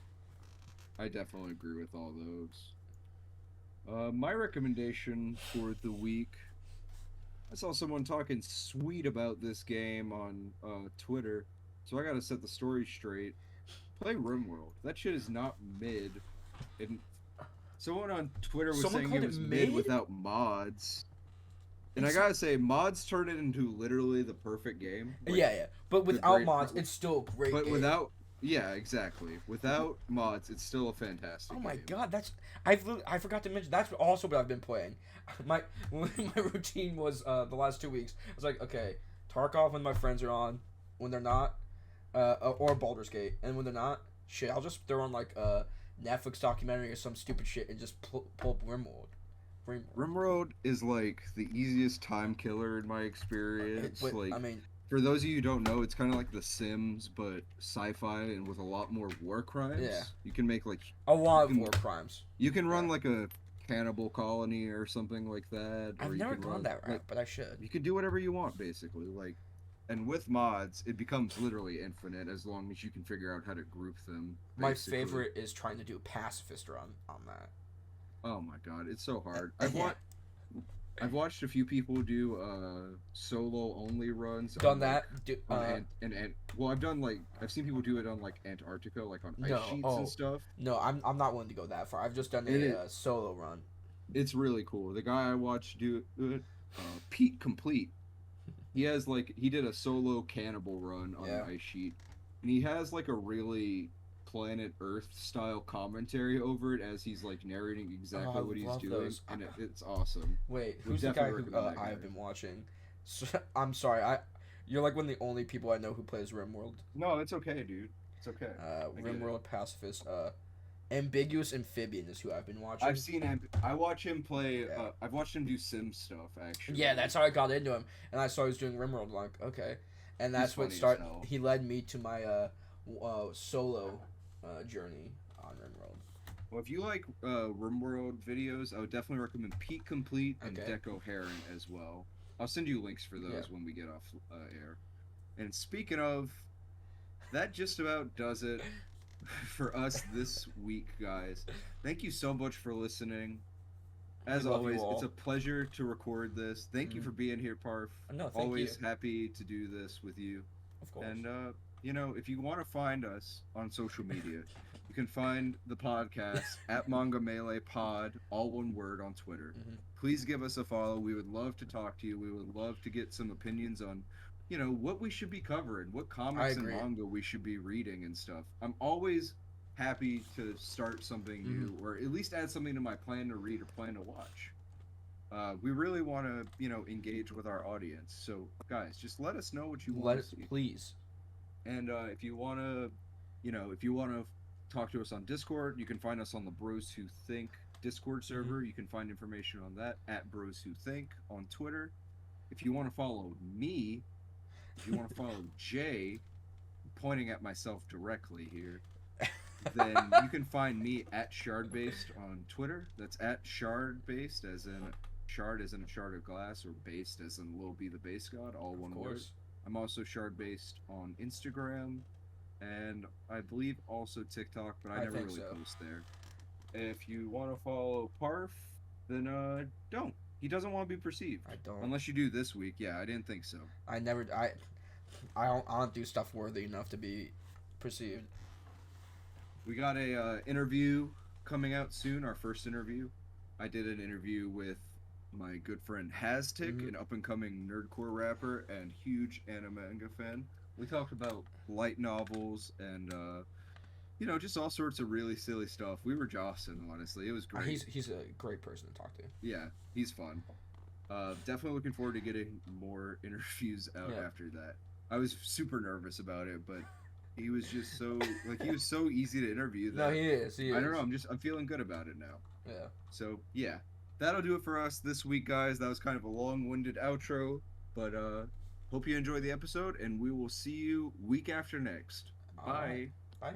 I definitely agree with all those. My recommendation for the week, I saw someone talking sweet about this game on Twitter, so I gotta set the story straight. Play RimWorld. That shit is not mid. And someone on Twitter was Someone saying called it it was mid mid. without mods. And I It's gotta say, mods turn it into literally the perfect game. Like yeah, yeah. But the without great, mods, it's still a great but game. without, yeah, exactly. Without mods, it's still a fantastic Oh my game. god, that's I forgot to mention that's also what I've been playing. My my routine was the last 2 weeks. I was like, okay, Tarkov when my friends are on, when they're not, or Baldur's Gate, and when they're not, shit, I'll just throw on like a Netflix documentary or some stupid shit and just pull up Rimworld. Rimworld. RimWorld is like the easiest time killer in my experience. But Like I mean, for those of you who don't know, it's kind of like The Sims, but sci-fi and with a lot more war yeah, crimes. You can make like a you lot of can war crimes. you can Yeah, run like a cannibal colony or something like that, I've or you never can gone run that like route, but I should. you can do whatever you want basically. Like, and with mods, it becomes literally infinite as long as you can figure out how to group them. My Basically, favorite is trying to do pacifist run on that. oh my god, it's so hard. Yeah, I've watched a few people do solo only runs done on like that. Do, on and well I've done like I've seen people do it on like Antarctica like on ice no, sheets and oh stuff. no, I'm not willing to go that far. I've just done It a is solo run. it's really cool. The guy I watched do it, Pete Complete. He has like he did a solo cannibal run on an Yeah. ice sheet, and he has like a really Planet Earth style commentary over it as he's like narrating Oh, exactly what I he's love doing, those. and it's awesome. Wait, Would who's the guy definitely who recommend that I've guy. been watching? So, I'm sorry, you're like one of the only people I know who plays RimWorld. No, it's okay, dude. It's okay. I get it. RimWorld pacifist. Ambiguous Amphibian is who I've been I've watching. seen him. I watch him play. Yeah. I've watched him do sim stuff actually. Yeah, that's how I got into him, and I saw he was doing RimWorld. Like, okay, and He's that's what funny as start. hell. He led me to my solo journey on RimWorld. Well, if you like RimWorld videos, I would definitely recommend Pete Complete and Okay. Deco Heron as well. I'll send you links for Yeah. those when we get off air. And speaking of, that just about does it for us this week, guys. Thank you so much for listening. As We love you always, all. it's a pleasure to record this. Thank you Mhm. for being here, Parf. No, thank Always you. happy to do this with you. Of course. And if you want to find us on social media, you can find the podcast at Manga Melee Pod, all one word on Twitter. Mhm. Please give us a follow. We would love to talk to you. We would love to get some opinions on, what we should be covering, what I comics and agree. manga we should be reading and stuff. I'm always happy to start something new or at least add something to my plan to read or plan to watch. We really want to, engage with our audience. So, guys, just let us know what you want Let to it, see. please. And if you want to talk to us on Discord, you can find us on the Bros Who Think Discord server. You can find information on that at Bros Who Think on Twitter. If you want to follow me, if you want to follow Jay, pointing at myself directly here, then you can find me at Shardbased on Twitter. That's at Shardbased, as in shard as in a shard of glass, or based as in Lil B the base god, all Of one word. course. I'm also Shardbased on Instagram, and I believe also TikTok, but I I never think really so. post there. If you want to follow Parf, then don't. He doesn't want to be perceived. I don't. Unless you do this week. Yeah, I didn't think so. I never. I don't do stuff worthy enough to be perceived. We got a interview coming out soon, our first interview. I did an interview with my good friend Haztic, Mhm. an up and coming nerdcore rapper and huge anime manga fan. We talked about light novels and just all sorts of really silly stuff. We were jostling, honestly. It was great. He's a great person to talk to. Yeah, he's fun. Definitely looking forward to getting more interviews out Yeah. after that. I was super nervous about it, but he was just he was so easy to interview No, that he is. He is. I don't know. I'm feeling good about it now. Yeah. So yeah, that'll do it for us this week, guys. That was kind of a long-winded outro, but hope you enjoy the episode, and we will see you week after next. All Bye. right. Bye.